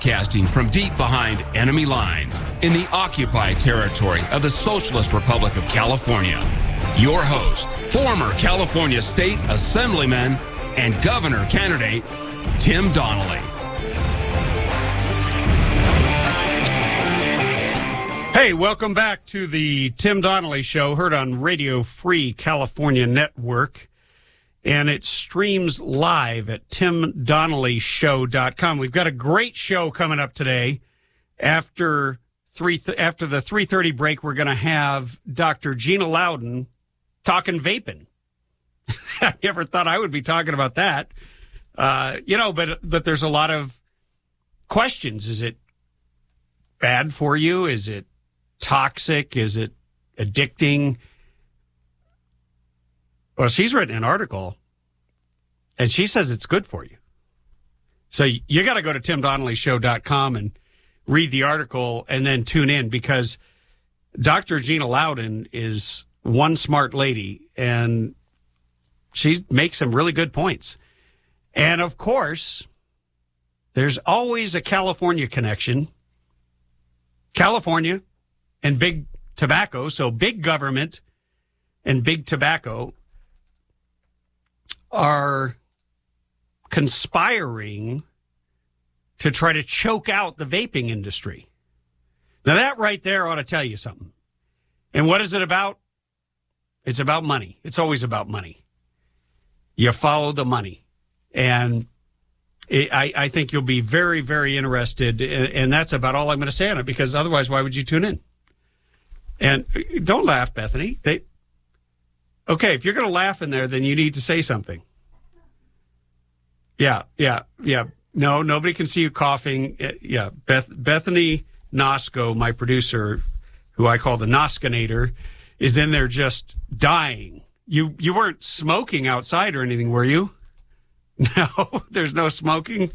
Broadcasting from deep behind enemy lines in the occupied territory of the Socialist Republic of California. Your host, former California State Assemblyman and Governor candidate, Tim Donnelly. Hey, welcome back to the Tim Donnelly Show, heard on Radio Free California Network. And it streams live at timdonnellyshow.com. We've got a great show coming up today. After the 3:30 break, we're going to have Dr. Gina Loudon talking vaping. I never thought I would be talking about that. But there's a lot of questions. Is it bad for you? Is it toxic? Is it addicting? Well, she's written an article, and she says it's good for you. So you got to go to timdonnellyshow.com and read the article and then tune in, because Dr. Gina Loudon is one smart lady, and she makes some really good points. And, of course, there's always a California connection. California and big tobacco, so big government and big tobacco are conspiring to try to choke out the vaping industry. Now, that right there ought to tell you something. And what is it about? It's about money. It's always about money. You follow the money. And I think you'll be very, very interested. And that's about all I'm going to say on it, because otherwise, why would you tune in? And don't laugh, Bethany. Okay, if you're going to laugh in there, then you need to say something. Yeah. No, nobody can see you coughing. Yeah, Bethany Nosko, my producer, who I call the Noskinator, is in there just dying. You weren't smoking outside or anything, were you? No, there's no smoking.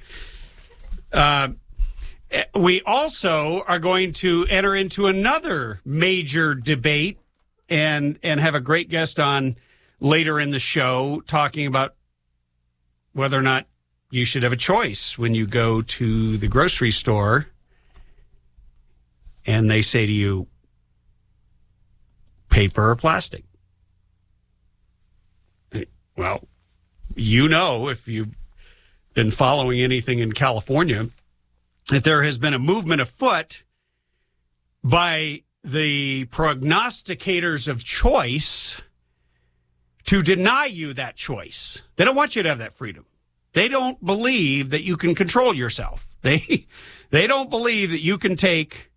We also are going to enter into another major debate and have a great guest on later in the show talking about whether or not you should have a choice when you go to the grocery store and they say to you, paper or plastic? Well, if you've been following anything in California, that there has been a movement afoot by the prognosticators of choice to deny you that choice. They don't want you to have that freedom. They don't believe that you can control yourself. They don't believe that you can take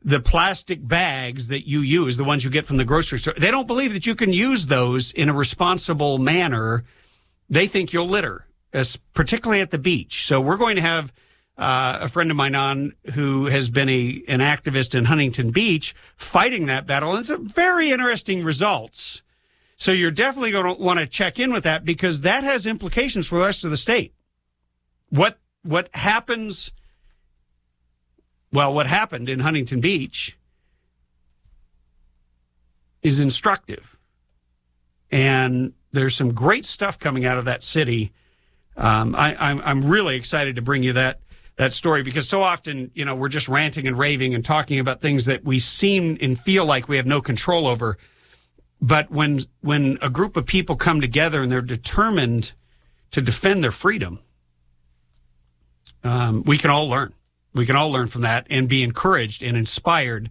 the plastic bags that you use, the ones you get from the grocery store. They don't believe that you can use those in a responsible manner. They think you'll litter, particularly at the beach. So we're going to have a friend of mine on who has been an activist in Huntington Beach fighting that battle. And some very interesting results. So you're definitely going to want to check in with that, because that has implications for the rest of the state. What happened in Huntington Beach is instructive. And there's some great stuff coming out of that city. I'm really excited to bring you that story, because so often, we're just ranting and raving and talking about things that we seem and feel like we have no control over. But when a group of people come together and they're determined to defend their freedom, we can all learn. We can all learn from that and be encouraged and inspired.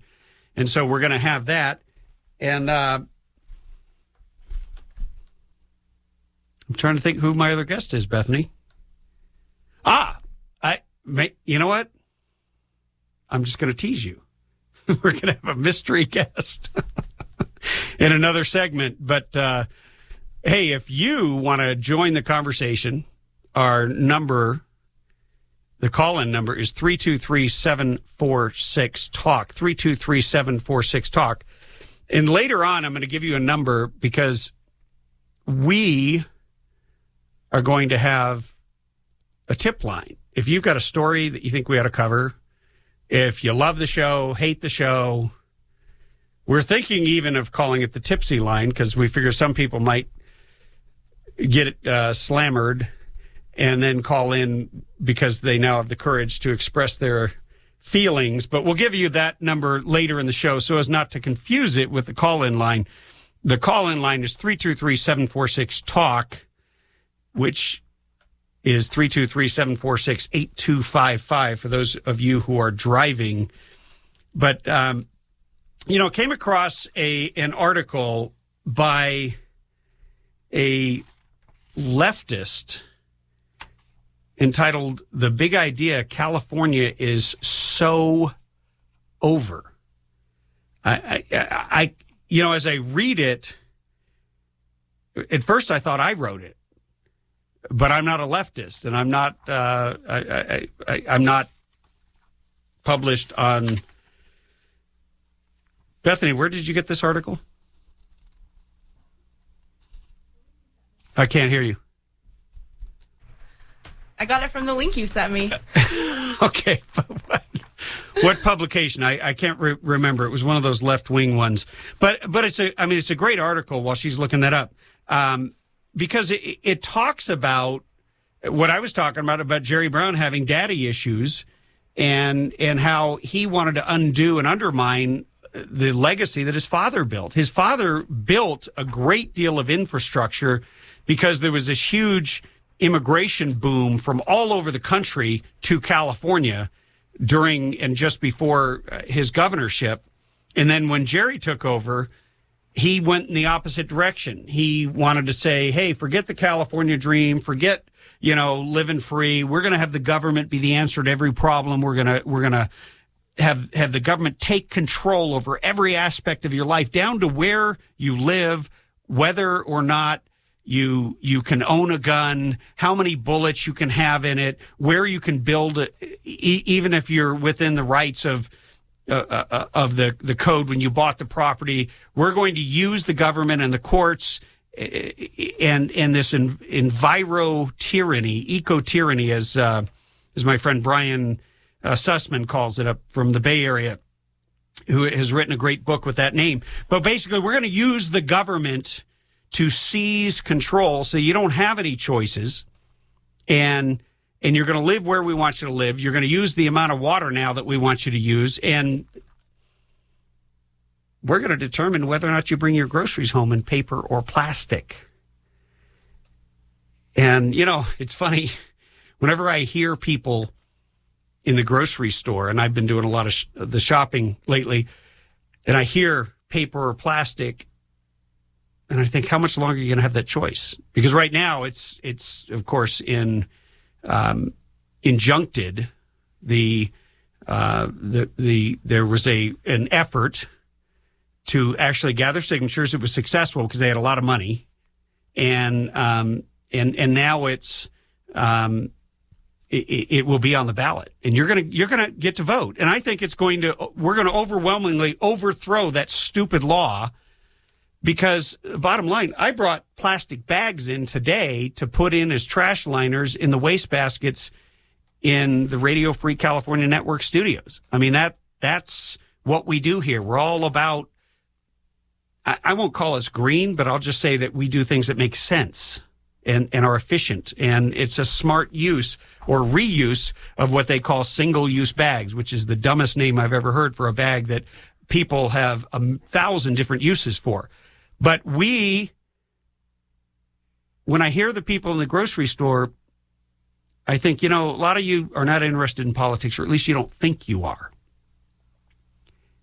And so we're going to have that. And I'm trying to think who my other guest is, Bethany. You know what? I'm just going to tease you. We're going to have a mystery guest in another segment. But, hey, if you want to join the conversation, our number, the call-in number is 323-746-TALK, 323-746-TALK. And later on, I'm going to give you a number, because we are going to have a tip line. If you've got a story that you think we ought to cover, if you love the show, hate the show, we're thinking even of calling it the tipsy line, because we figure some people might get slammered. and then call in because they now have the courage to express their feelings. But we'll give you that number later in the show so as not to confuse it with the call-in line. The call-in line is 323-746-TALK, which is 323-746-8255 for those of you who are driving. But, came across an article by a leftist entitled "The Big Idea, California is So Over." I as I read it, at first I thought I wrote it, but I'm not a leftist, and I'm not. I'm not published on. Bethany, where did you get this article? I can't hear you. I got it from the link you sent me. Okay. What publication? I can't remember. It was one of those left-wing ones. But it's a great article while she's looking that up. Because it talks about what I was talking about Jerry Brown having daddy issues and how he wanted to undo and undermine the legacy that his father built. His father built a great deal of infrastructure because there was this huge immigration boom from all over the country to California during and just before his governorship. And then when Jerry took over, he went in the opposite direction. He wanted to say, hey, forget the California dream, forget, living free. We're going to have the government be the answer to every problem. We're going to have the government take control over every aspect of your life, down to where you live, whether or not you can own a gun, how many bullets you can have in it, where you can build it, even if you're within the rights of the code when you bought the property. We're going to use the government and the courts and this enviro tyranny, eco tyranny, as my friend Brian Sussman calls it, up from the Bay Area, who has written a great book with that name. But basically, we're going to use the government to seize control so you don't have any choices, and you're going to live where we want you to live. You're going to use the amount of water now that we want you to use, and we're going to determine whether or not you bring your groceries home in paper or plastic. And, it's funny, whenever I hear people in the grocery store, and I've been doing a lot of the shopping lately, and I hear paper or plastic, and I think, how much longer are you going to have that choice? Because right now it's of course injuncted. There was an effort to actually gather signatures. It was successful because they had a lot of money, and now it will be on the ballot, and you're gonna get to vote. And I think we're going to overwhelmingly overthrow that stupid law. Because bottom line, I brought plastic bags in today to put in as trash liners in the wastebaskets in the Radio Free California Network studios. I mean, that's what we do here. We're all about, I won't call us green, but I'll just say that we do things that make sense and are efficient. And it's a smart use or reuse of what they call single-use bags, which is the dumbest name I've ever heard for a bag that people have 1,000 different uses for. But when I hear the people in the grocery store, I think, a lot of you are not interested in politics, or at least you don't think you are.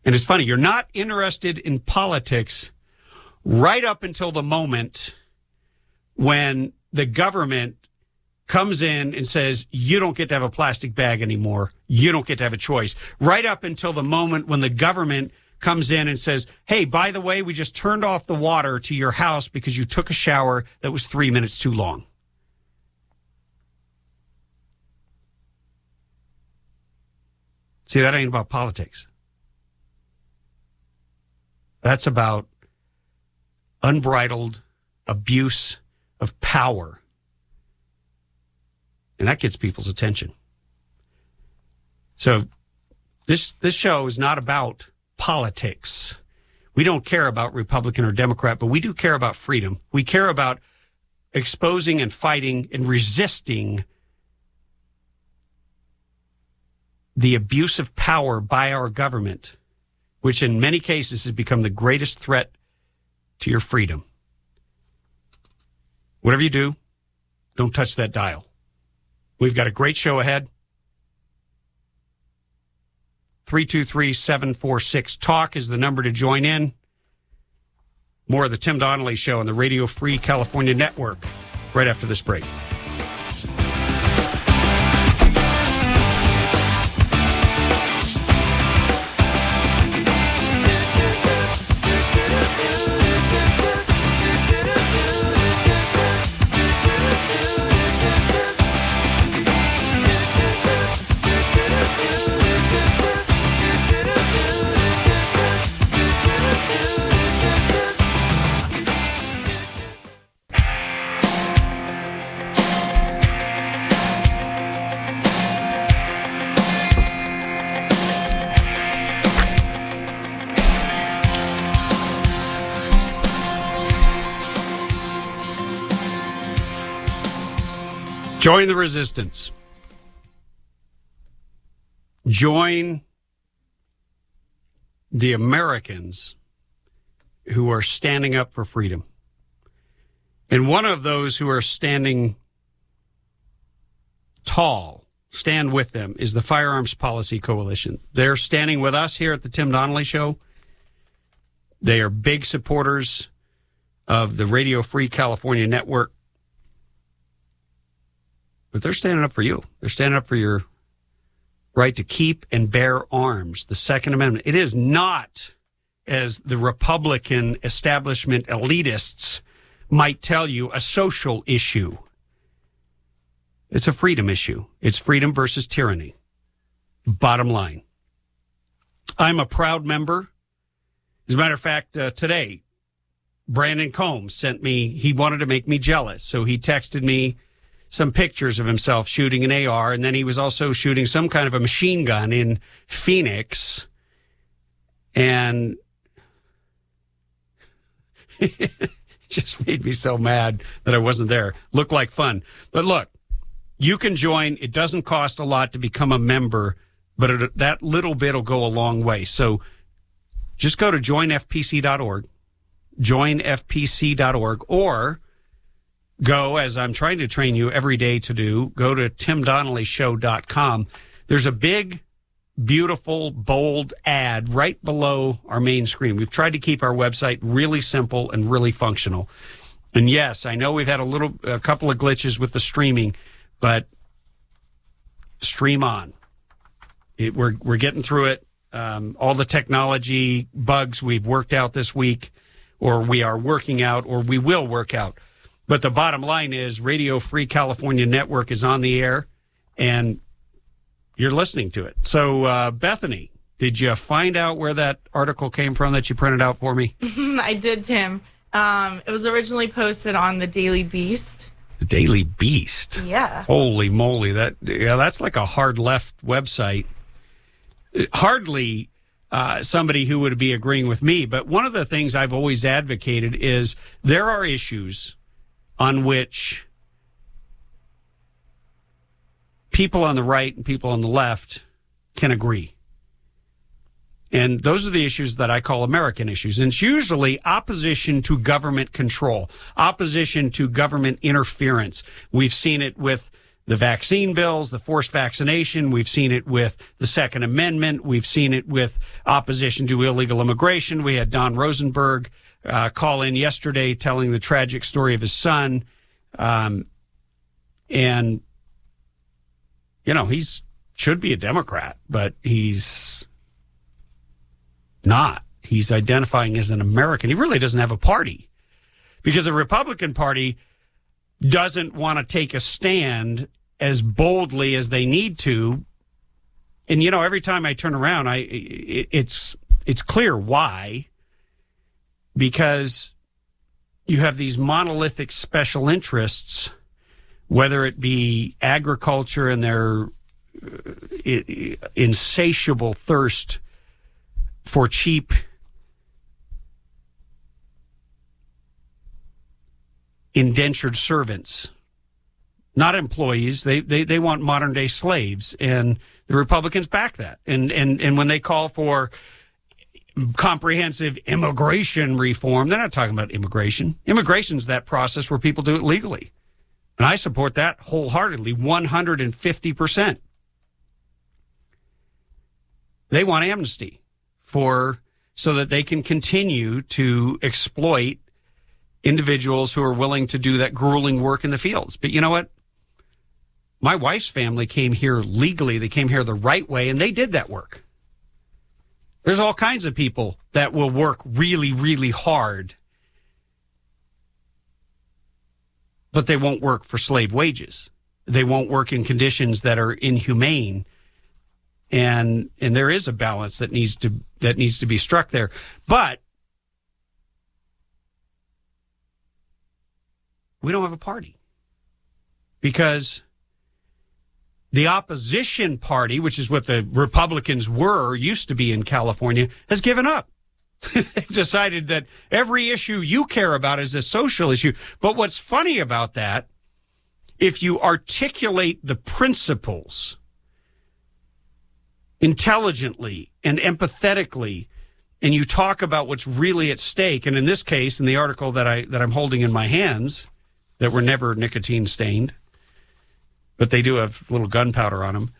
And it's funny, you're not interested in politics right up until the moment when the government comes in and says, you don't get to have a plastic bag anymore. You don't get to have a choice. Right up until the moment when the government comes in and says, hey, by the way, we just turned off the water to your house because you took a shower that was 3 minutes too long. See, that ain't about politics. That's about unbridled abuse of power. And that gets people's attention. So this show is not about politics. We don't care about Republican or Democrat, but we do care about freedom. We care about exposing and fighting and resisting the abuse of power by our government, which in many cases has become the greatest threat to your freedom. Whatever you do, don't touch that dial. We've got a great show ahead. 323-746-TALK is the number to join in. More of the Tim Donnelly Show on the Radio Free California Network right after this break. Join the resistance. Join the Americans who are standing up for freedom. And one of those who are standing tall, stand with them, is the Firearms Policy Coalition. They're standing with us here at the Tim Donnelly Show. They are big supporters of the Radio Free California Network. But they're standing up for you. They're standing up for your right to keep and bear arms, the Second Amendment. It is not, as the Republican establishment elitists might tell you, a social issue. It's a freedom issue. It's freedom versus tyranny. Bottom line. I'm a proud member. As a matter of fact, today, Brandon Combs sent me, he wanted to make me jealous, so he texted me some pictures of himself shooting an AR, and then he was also shooting some kind of a machine gun in Phoenix. And it just made me so mad that I wasn't there. Looked like fun. But look, you can join. It doesn't cost a lot to become a member, but that little bit will go a long way. So just go to joinfpc.org, joinfpc.org, or go, as I'm trying to train you every day to do, go to timdonnellyshow.com. There's a big, beautiful, bold ad right below our main screen. We've tried to keep our website really simple and really functional. And yes, I know we've had a couple of glitches with the streaming, but stream on. We're getting through it. All the technology bugs we've worked out this week, or we are working out, or we will work out. But the bottom line is Radio Free California Network is on the air, and you're listening to it. So, Bethany, did you find out where that article came from that you printed out for me? I did, Tim. It was originally posted on the Daily Beast. The Daily Beast? Yeah. Holy moly. That's like a hard left website. Hardly somebody who would be agreeing with me. But one of the things I've always advocated is there are issues on which people on the right and people on the left can agree. And those are the issues that I call American issues. And it's usually opposition to government control, opposition to government interference. We've seen it with the vaccine bills, the forced vaccination. We've seen it with the Second Amendment. We've seen it with opposition to illegal immigration. We had Don Rosenberg call in yesterday telling the tragic story of his son. And, you know, should be a Democrat, but he's not. He's identifying as an American. He really doesn't have a party because the Republican Party doesn't want to take a stand as boldly as they need to. And, you know, every time I turn around, it's clear why. Because you have these monolithic special interests, whether it be agriculture and their insatiable thirst for cheap indentured servants, not employees. They want modern day slaves, and the Republicans back that. And when they call for comprehensive immigration reform, they're not talking about immigration. Immigration's that process where people do it legally. And I support that wholeheartedly, 150%. They want amnesty so that they can continue to exploit individuals who are willing to do that grueling work in the fields. But you know what? My wife's family came here legally. They came here the right way, and they did that work. There's all kinds of people that will work really, really hard, but they won't work for slave wages. They won't work in conditions that are inhumane. And there is a balance that needs to be struck there. But we don't have a party, because the opposition party, which is what the Republicans used to be in California, has given up. They've decided that every issue you care about is a social issue. But what's funny about that, if you articulate the principles intelligently and empathetically, and you talk about what's really at stake, and in this case, in the article that I'm holding in my hands, that were never nicotine stained, but they do have little gunpowder on them.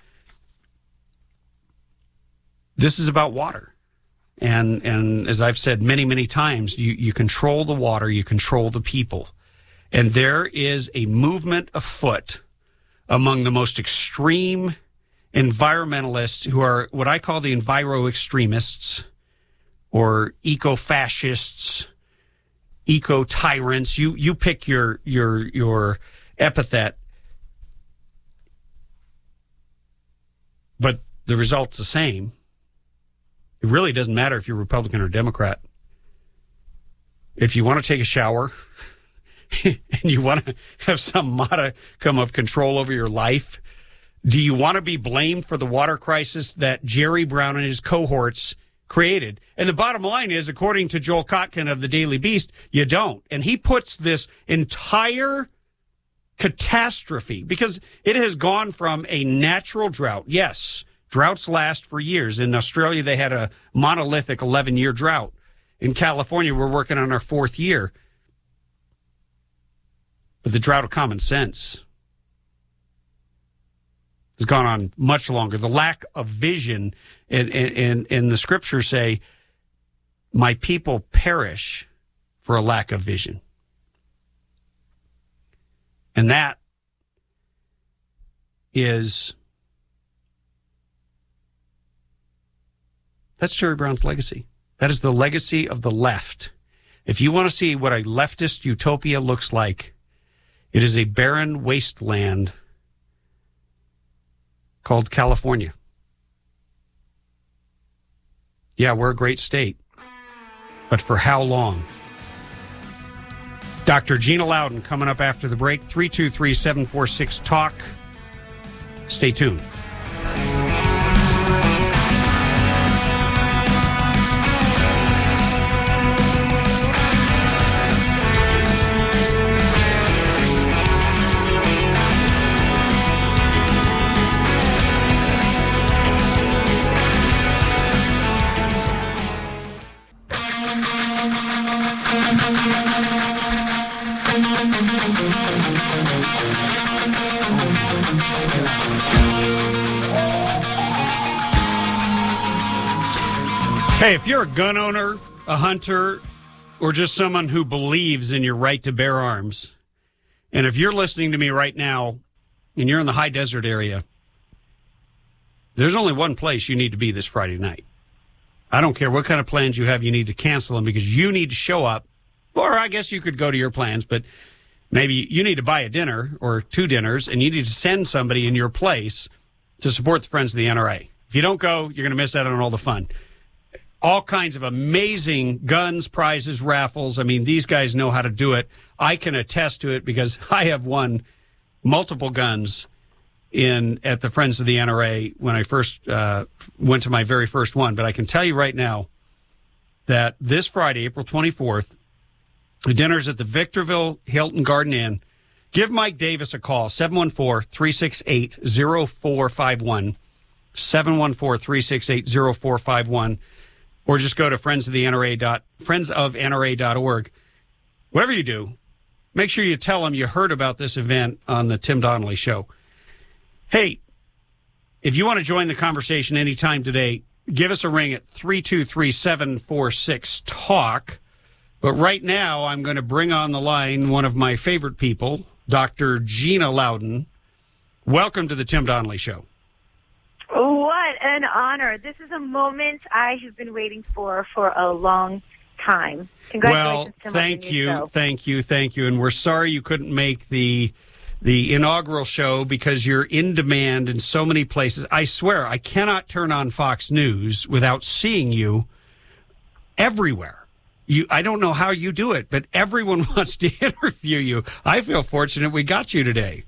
This is about water. And as I've said many, many times, you control the water, you control the people. And there is a movement afoot among the most extreme environmentalists, who are what I call the enviro extremists, or eco-fascists, eco-tyrants. You pick your epithet, but the result's the same. It really doesn't matter if you're Republican or Democrat. If you want to take a shower and you want to have some modicum of control over your life, do you want to be blamed for the water crisis that Jerry Brown and his cohorts created? And the bottom line is, according to Joel Kotkin of the Daily Beast, you don't. And he puts this entire catastrophe, because it has gone from a natural drought. Yes, droughts last for years. In Australia, they had a monolithic 11-year drought. In California, we're working on our 4th year. But the drought of common sense has gone on much longer. The lack of vision, and the scriptures say, my people perish for a lack of vision. And that's Jerry Brown's legacy. That is the legacy of the left. If you want to see what a leftist utopia looks like, it is a barren wasteland called California. Yeah, we're a great state, but for how long? Dr. Gina Loudon coming up after the break. 323-746-TALK. Stay tuned. Hey, if you're a gun owner, a hunter, or just someone who believes in your right to bear arms, and if you're listening to me right now and you're in the high desert area, there's only one place you need to be this Friday night. I don't care what kind of plans you have, you need to cancel them, because you need to show up. Or I guess you could go to your plans, but maybe you need to buy a dinner or 2 dinners, and you need to send somebody in your place to support the Friends of the NRA. If you don't go, you're going to miss out on all the fun. All kinds of amazing guns, prizes, raffles. I mean, these guys know how to do it. I can attest to it because I have won multiple guns at the Friends of the NRA when I first went to my very first one. But I can tell you right now that this Friday, April 24th, The dinner's at the Victorville Hilton Garden Inn. Give Mike Davis a call, 714-368-0451, 714-368-0451, or just go to friendsofnra.org. Whatever you do, make sure you tell them you heard about this event on the Tim Donnelly Show. Hey, if you want to join the conversation anytime today, give us a ring at 323-746-TALK. But right now, I'm going to bring on the line one of my favorite people, Dr. Gina Loudon. Welcome to the Tim Donnelly Show. What an honor. This is a moment I have been waiting for a long time. Congratulations. Well, thank you. And we're sorry you couldn't make the inaugural show because you're in demand in so many places. I swear, I cannot turn on Fox News without seeing you everywhere. I don't know how you do it, but everyone wants to interview you. I feel fortunate we got you today.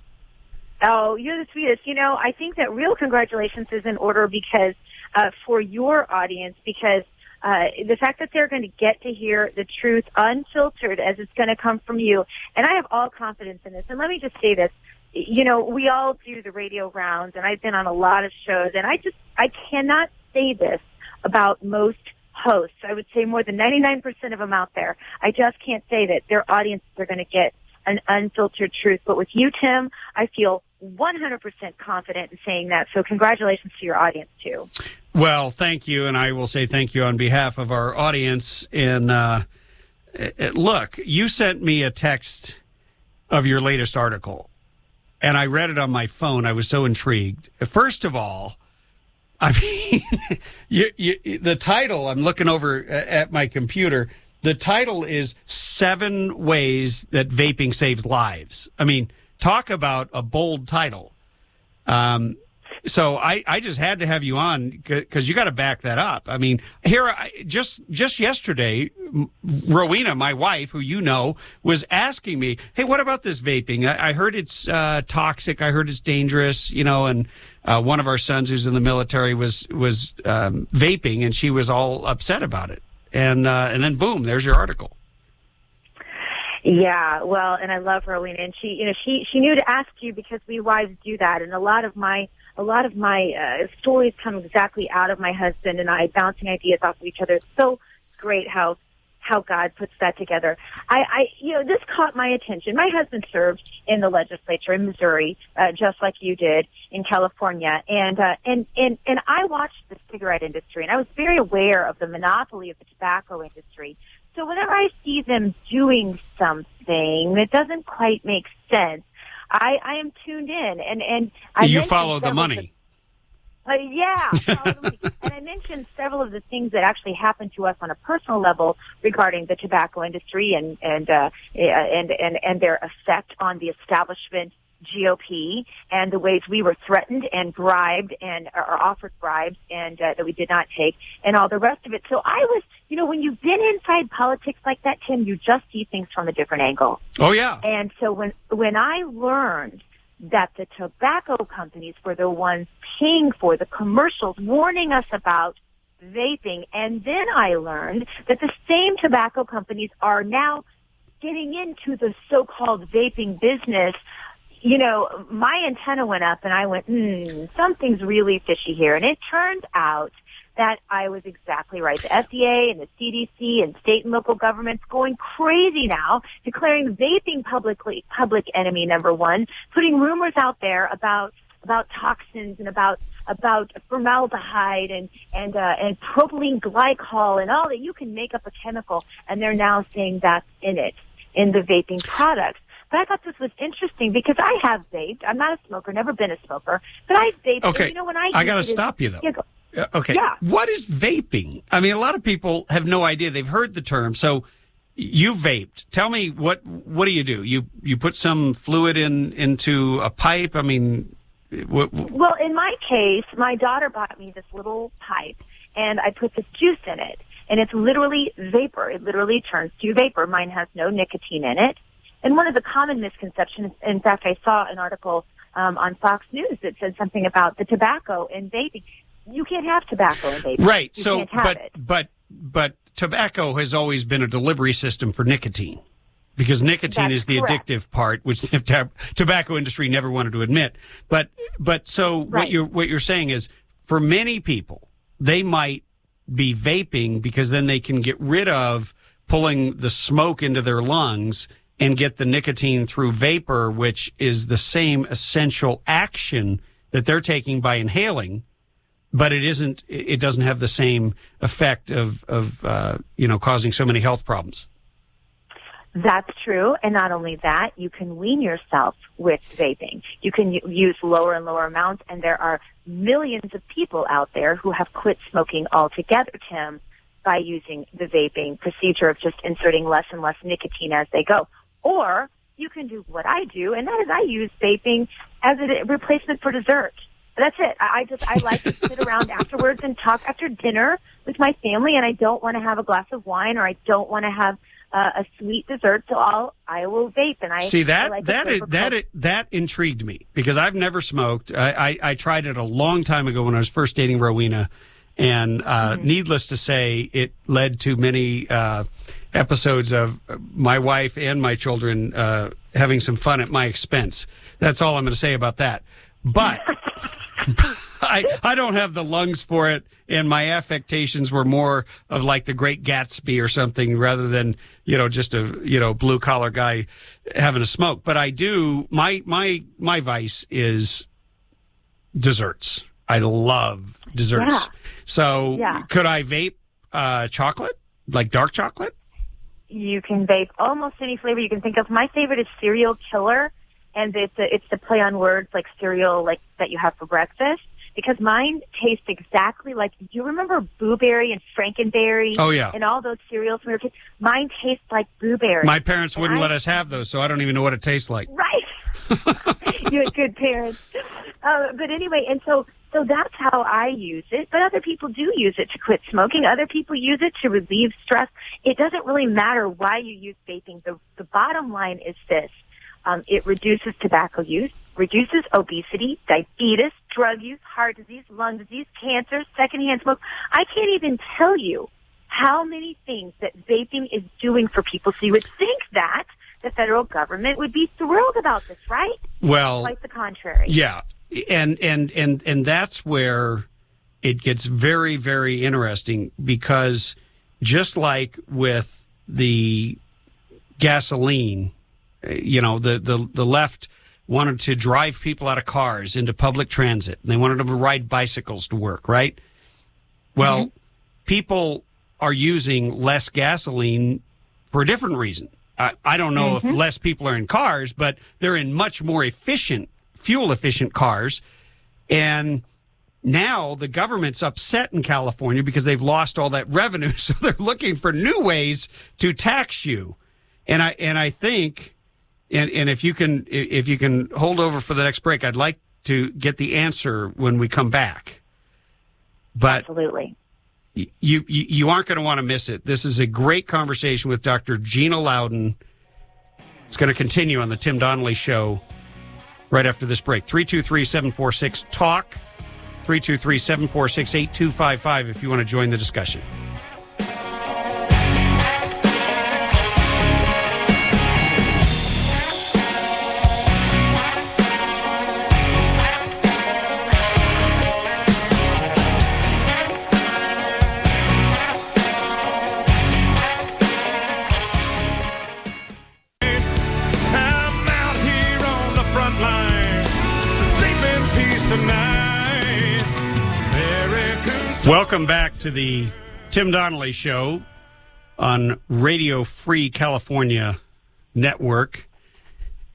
Oh, you're the sweetest. I think that real congratulations is in order because for your audience, because the fact that they're going to get to hear the truth unfiltered as it's going to come from you. And I have all confidence in this. And let me just say this. We all do the radio rounds, and I've been on a lot of shows, and I cannot say this about most hosts. I would say more than 99% of them out there. I just can't say that their audiences are going to get an unfiltered truth. But with you, Tim, I feel 100% confident in saying that. So congratulations to your audience, too. Well, thank you. And I will say thank you on behalf of our audience. And look, you sent me a text of your latest article, and I read it on my phone. I was so intrigued. First of all, I mean, the title, I'm looking over at my computer, the title is 7 Ways That Vaping Saves Lives. I mean, talk about a bold title. So I just had to have you on because you got to back that up. I mean, just yesterday, Rowena, my wife, who you know, was asking me, hey, what about this vaping? I heard it's toxic. I heard it's dangerous, and one of our sons who's in the military was vaping, and she was all upset about it. And then, boom, there's your article. Yeah, well, and I love Rowena, and she knew to ask you because we wives do that, and a lot of my stories come exactly out of my husband and I bouncing ideas off of each other. It's so great how God puts that together. This caught my attention. My husband served in the legislature in Missouri, just like you did in California. And I watched the cigarette industry, and I was very aware of the monopoly of the tobacco industry. So whenever I see them doing something that doesn't quite make sense, I am tuned in. And you follow the money. Yeah, probably. And I mentioned several of the things that actually happened to us on a personal level regarding the tobacco industry and their effect on the establishment GOP and the ways we were threatened and bribed and or offered bribes and that we did not take and all the rest of it. So I was, when you've been inside politics like that, Tim, you just see things from a different angle. Oh, yeah. And so when I learned that the tobacco companies were the ones paying for the commercials, warning us about vaping. And then I learned that the same tobacco companies are now getting into the so-called vaping business. My antenna went up and I went, something's really fishy here. And it turned out that I was exactly right. The FDA and the CDC and state and local governments going crazy now, declaring vaping public enemy number one, putting rumors out there about toxins and about formaldehyde and propylene glycol and all that. You can make up a chemical, and they're now saying that's in it, in the vaping products. But I thought this was interesting because I have vaped. I'm not a smoker, never been a smoker, but I vaped. Okay, and, when I got to stop you, though. Okay. Yeah. What is vaping? I mean, a lot of people have no idea. They've heard the term. So you vaped. Tell me, what do? You put some fluid into a pipe? I mean, Well, in my case, my daughter bought me this little pipe, and I put this juice in it. And it's literally vapor. It literally turns to vapor. Mine has no nicotine in it. And one of the common misconceptions, in fact, I saw an article on Fox News that said something about the tobacco and vaping. You can't have tobacco and vaping. Right. You can't have it. But tobacco has always been a delivery system for nicotine. because nicotine That's is the correct. addictive part, which the tobacco industry never wanted to admit. But so Right. what you're saying is, for many people, they might be vaping because then they can get rid of pulling the smoke into their lungs and get the nicotine through vapor, which is the same essential action that they're taking by inhaling, but it doesn't have the same effect of causing so many health problems. That's true. And not only that, you can wean yourself with vaping. You can use lower and lower amounts, and there are millions of people out there who have quit smoking altogether, Tim, by using the vaping procedure of just inserting less and less nicotine as they go. Or you can do what I do, and that is I use vaping as a replacement for dessert. That's it. I like to sit around afterwards and talk after dinner with my family, and I don't want to have a glass of wine, or I don't want to have a sweet dessert, so I will vape. And that intrigued me, because I've never smoked. I tried it a long time ago when I was first dating Rowena, and needless to say, it led to many episodes of my wife and my children having some fun at my expense. That's all I'm going to say about that. But I don't have the lungs for it, and my affectations were more of like the Great Gatsby or something, rather than just a blue collar guy having a smoke. But I do. My vice is desserts. I love desserts. Yeah. So could I vape chocolate, like dark chocolate? You can vape almost any flavor you can think of. My favorite is Cereal Killer, and it's the play on words, like cereal, like that you have for breakfast. Because mine tastes exactly like, do you remember Boo Berry and Frankenberry? Oh, yeah. And all those cereals when we were kids? Mine tastes like Boo Berry. My parents wouldn't let us have those, so I don't even know what it tastes like. Right. You had good parents. But anyway, and so that's how I use it. But other people do use it to quit smoking. Other people use it to relieve stress. It doesn't really matter why you use vaping. The bottom line is this. It reduces tobacco use, reduces obesity, diabetes, drug use, heart disease, lung disease, cancer, secondhand smoke. I can't even tell you how many things that vaping is doing for people. So you would think that the federal government would be thrilled about this, right? Well, quite the contrary. Yeah, and that's where it gets very, very interesting, because just like with the gasoline, the left wanted to drive people out of cars into public transit. They wanted them to ride bicycles to work, right? Well, people are using less gasoline for a different reason. I don't know if less people are in cars, but they're in much more efficient, fuel-efficient cars. And now the government's upset in California because they've lost all that revenue, so they're looking for new ways to tax you. And I think... And if you can hold over for the next break, I'd like to get the answer when we come back. But absolutely, you aren't going to want to miss it. This is a great conversation with Dr. Gina Loudon. It's going to continue on the Tim Donnelly Show right after this break. 323-746-TALK, 323-746-8255 if you want to join the discussion. Welcome back to the Tim Donnelly Show on Radio Free California Network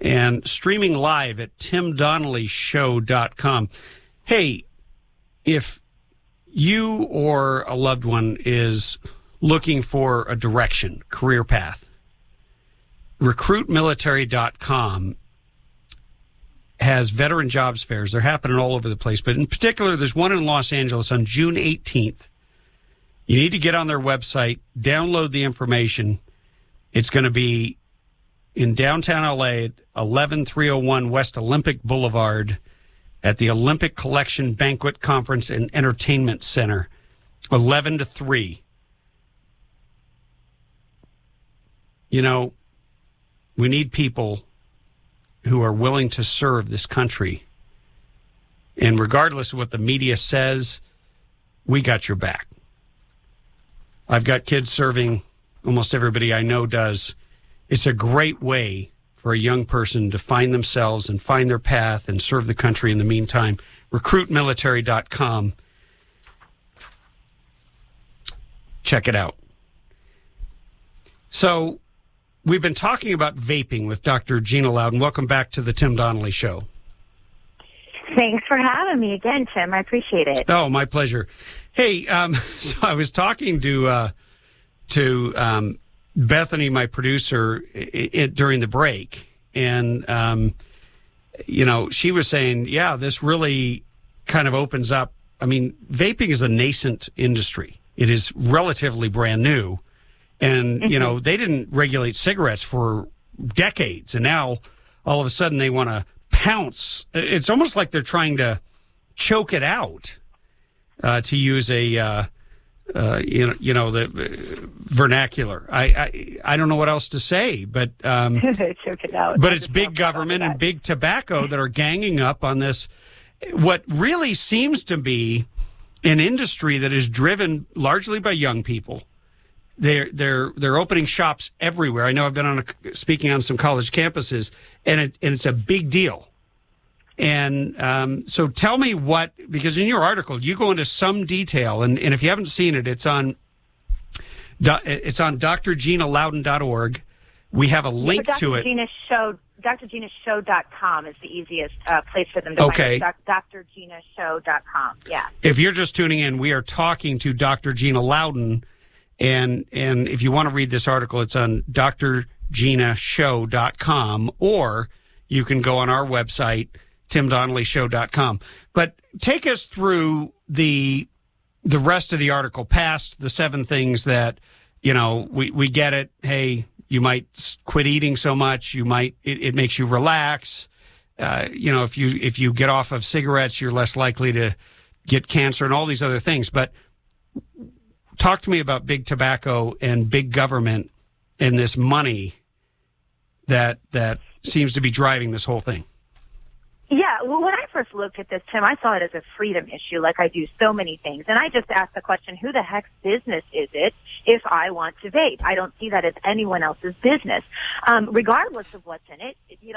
and streaming live at timdonnellyshow.com. Hey, if you or a loved one is looking for a direction, career path, recruitmilitary.com has veteran jobs fairs. They're happening all over the place, but in particular, there's one in Los Angeles on June 18th. You need to get on their website, download the information. It's going to be in downtown LA at 11301 West Olympic Boulevard at the Olympic Collection Banquet Conference and Entertainment Center, 11 to 3. We need people who are willing to serve this country. And regardless of what the media says, we got your back. I've got kids serving. Almost everybody I know does. It's a great way for a young person to find themselves and find their path and serve the country in the meantime. RecruitMilitary.com. Check it out. So we've been talking about vaping with Dr. Gina Loudon. Welcome back to the Tim Donnelly Show. Thanks for having me again, Tim. I appreciate it. Oh, my pleasure. Hey, so I was talking to Bethany, my producer, during the break, and she was saying, yeah, this really kind of opens up. I mean, vaping is a nascent industry. It is relatively brand new, and they didn't regulate cigarettes for decades, and now all of a sudden they want to pounce. It's almost like they're trying to choke it out, to use the vernacular. I don't know what else to say, but choke it out. But it's big government and big tobacco that are ganging up on this. What really seems to be an industry that is driven largely by young people. They're opening shops everywhere. I know I've been speaking on some college campuses, and it's a big deal. And so tell me because in your article you go into some detail, and if you haven't seen it, it's on drginaloudon.org. We have a link to it. DrGinaShow.com is the easiest place for them to find it. DrGinaShow.com. Yeah. If you're just tuning in, we are talking to Dr. Gina Loudon. And if you want to read this article, it's on drginashow.com, or you can go on our website, timdonnellyshow.com. But take us through the rest of the article, past the 7 things that, we get it. Hey, you might quit eating so much. It makes you relax. If you get off of cigarettes, you're less likely to get cancer and all these other things. But talk to me about big tobacco and big government and this money that seems to be driving this whole thing. Yeah, well, when I first looked at this, Tim, I saw it as a freedom issue, like I do so many things. And I just asked the question, who the heck's business is it if I want to vape? I don't see that as anyone else's business. Regardless of what's in it,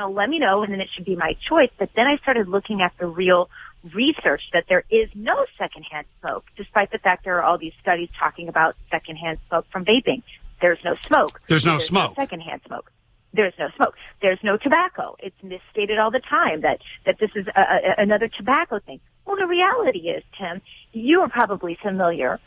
let me know, and then it should be my choice. But then I started looking at the real research that there is no secondhand smoke, despite the fact there are all these studies talking about secondhand smoke from vaping. There's no smoke. There's no smoke. No secondhand smoke. There's no smoke. There's no tobacco. It's misstated all the time that this is another tobacco thing. Well, the reality is, Tim, you are probably familiar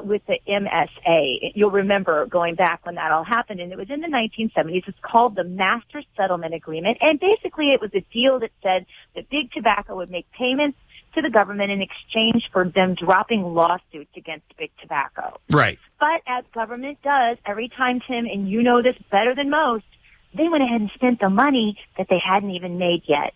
with the MSA. You'll remember going back when that all happened, and it was in the 1970s. It's called the Master Settlement Agreement, and basically it was a deal that said that big tobacco would make payments to the government in exchange for them dropping lawsuits against big tobacco. Right. But as government does every time, Tim, and you know this better than most, they went ahead and spent the money that they hadn't even made yet.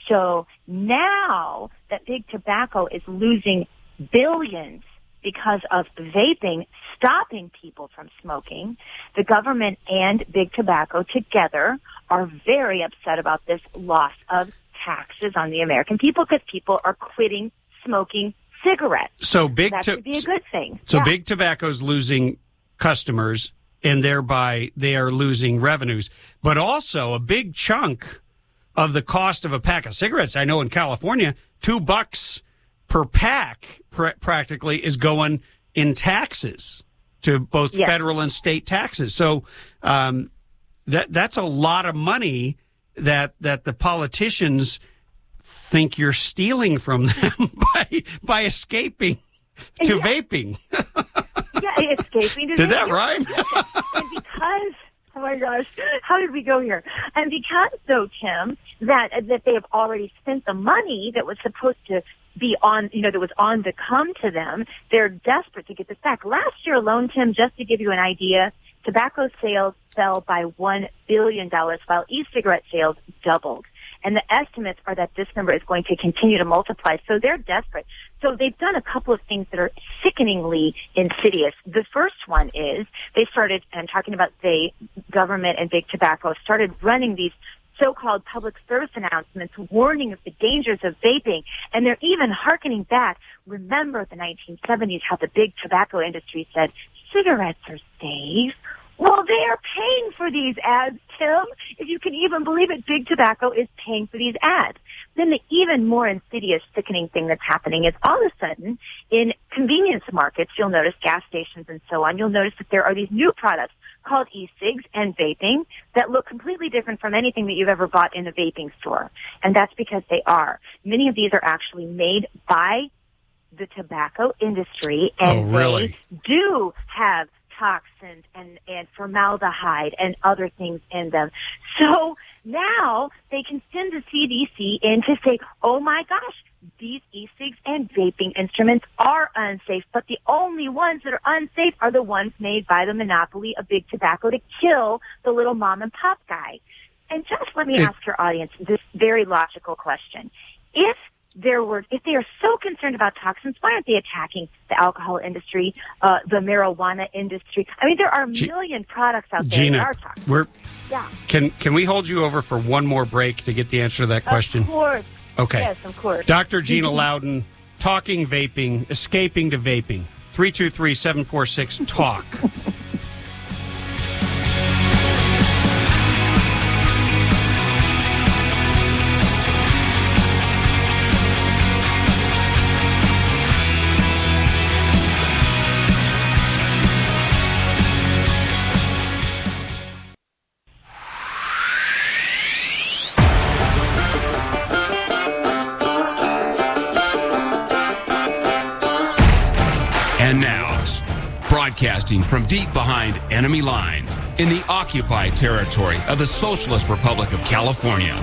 So now that big tobacco is losing billions because of vaping stopping people from smoking, the government and big tobacco together are very upset about this loss of taxes on the American people because people are quitting smoking cigarettes. So that should be a good thing. So big tobacco's losing customers, and thereby they are losing revenues. But also a big chunk of the cost of a pack of cigarettes, I know in California, $2 per pack practically is going in taxes to both federal and state taxes. So that's a lot of money that the politicians think you're stealing from them by escaping to vaping. Escaping to Did that rhyme? And because, oh my gosh, how did we go here? And because, though, Tim, that they have already spent the money that was supposed to be on, that was on to come to them, they're desperate to get this back. Last year alone, Tim, just to give you an idea, tobacco sales fell by $1 billion, while e-cigarette sales doubled. And the estimates are that this number is going to continue to multiply. So they're desperate. So they've done a couple of things that are sickeningly insidious. The first one is they started, and I'm talking about the government and big tobacco started running these so-called public service announcements warning of the dangers of vaping. And they're even hearkening back. Remember the 1970s, how the big tobacco industry said, cigarettes are safe. Well, they are paying for these ads, Tim. If you can even believe it, big tobacco is paying for these ads. Then the even more insidious, sickening thing that's happening is all of a sudden in convenience markets, you'll notice gas stations and so on, you'll notice that there are these new products called e-cigs and vaping that look completely different from anything that you've ever bought in a vaping store. And that's because they are. Many of these are actually made by the tobacco industry, and they do have toxins and formaldehyde and other things in them. So now they can send the CDC in to say, oh my gosh, these e-cigs and vaping instruments are unsafe, but the only ones that are unsafe are the ones made by the monopoly of big tobacco to kill the little mom and pop guy. And just let me ask your audience this very logical question. If they are so concerned about toxins, why aren't they attacking the alcohol industry, the marijuana industry? I mean, there are a million products out there Gina, that are toxic. Can we hold you over for one more break to get the answer to that question? Of course. Okay. Yes, of course. Dr. Gina Loudon, talking vaping, escaping to vaping. 323-746-TALK. And now, broadcasting from deep behind enemy lines in the occupied territory of the Socialist Republic of California,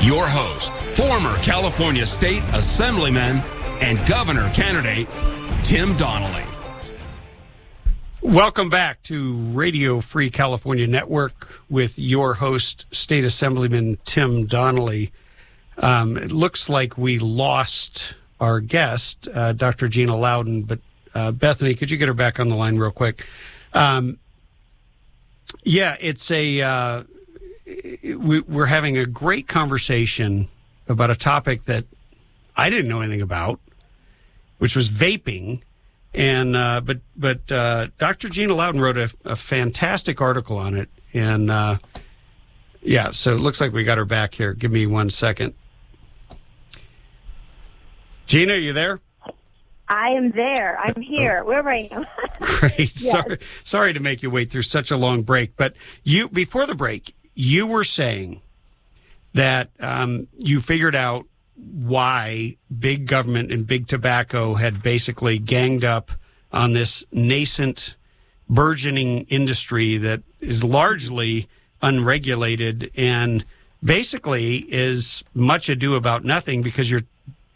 your host, former California State Assemblyman and Governor candidate, Tim Donnelly. Welcome back to Radio Free California Network with your host, State Assemblyman Tim Donnelly. It looks like we lost our guest, Dr. Gina Loudon, but Bethany, could you get her back on the line real quick? It's we're having a great conversation about a topic that I didn't know anything about, which was vaping. And but Dr. Gina Loudon wrote a fantastic article on it. And so it looks like we got her back here. Give me 1 second. Gina, are you there? I am there. I'm here. Wherever I am. Great. Yes. Sorry to make you wait through such a long break. But before the break, you were saying that you figured out why big government and big tobacco had basically ganged up on this nascent, burgeoning industry that is largely unregulated and basically is much ado about nothing because you're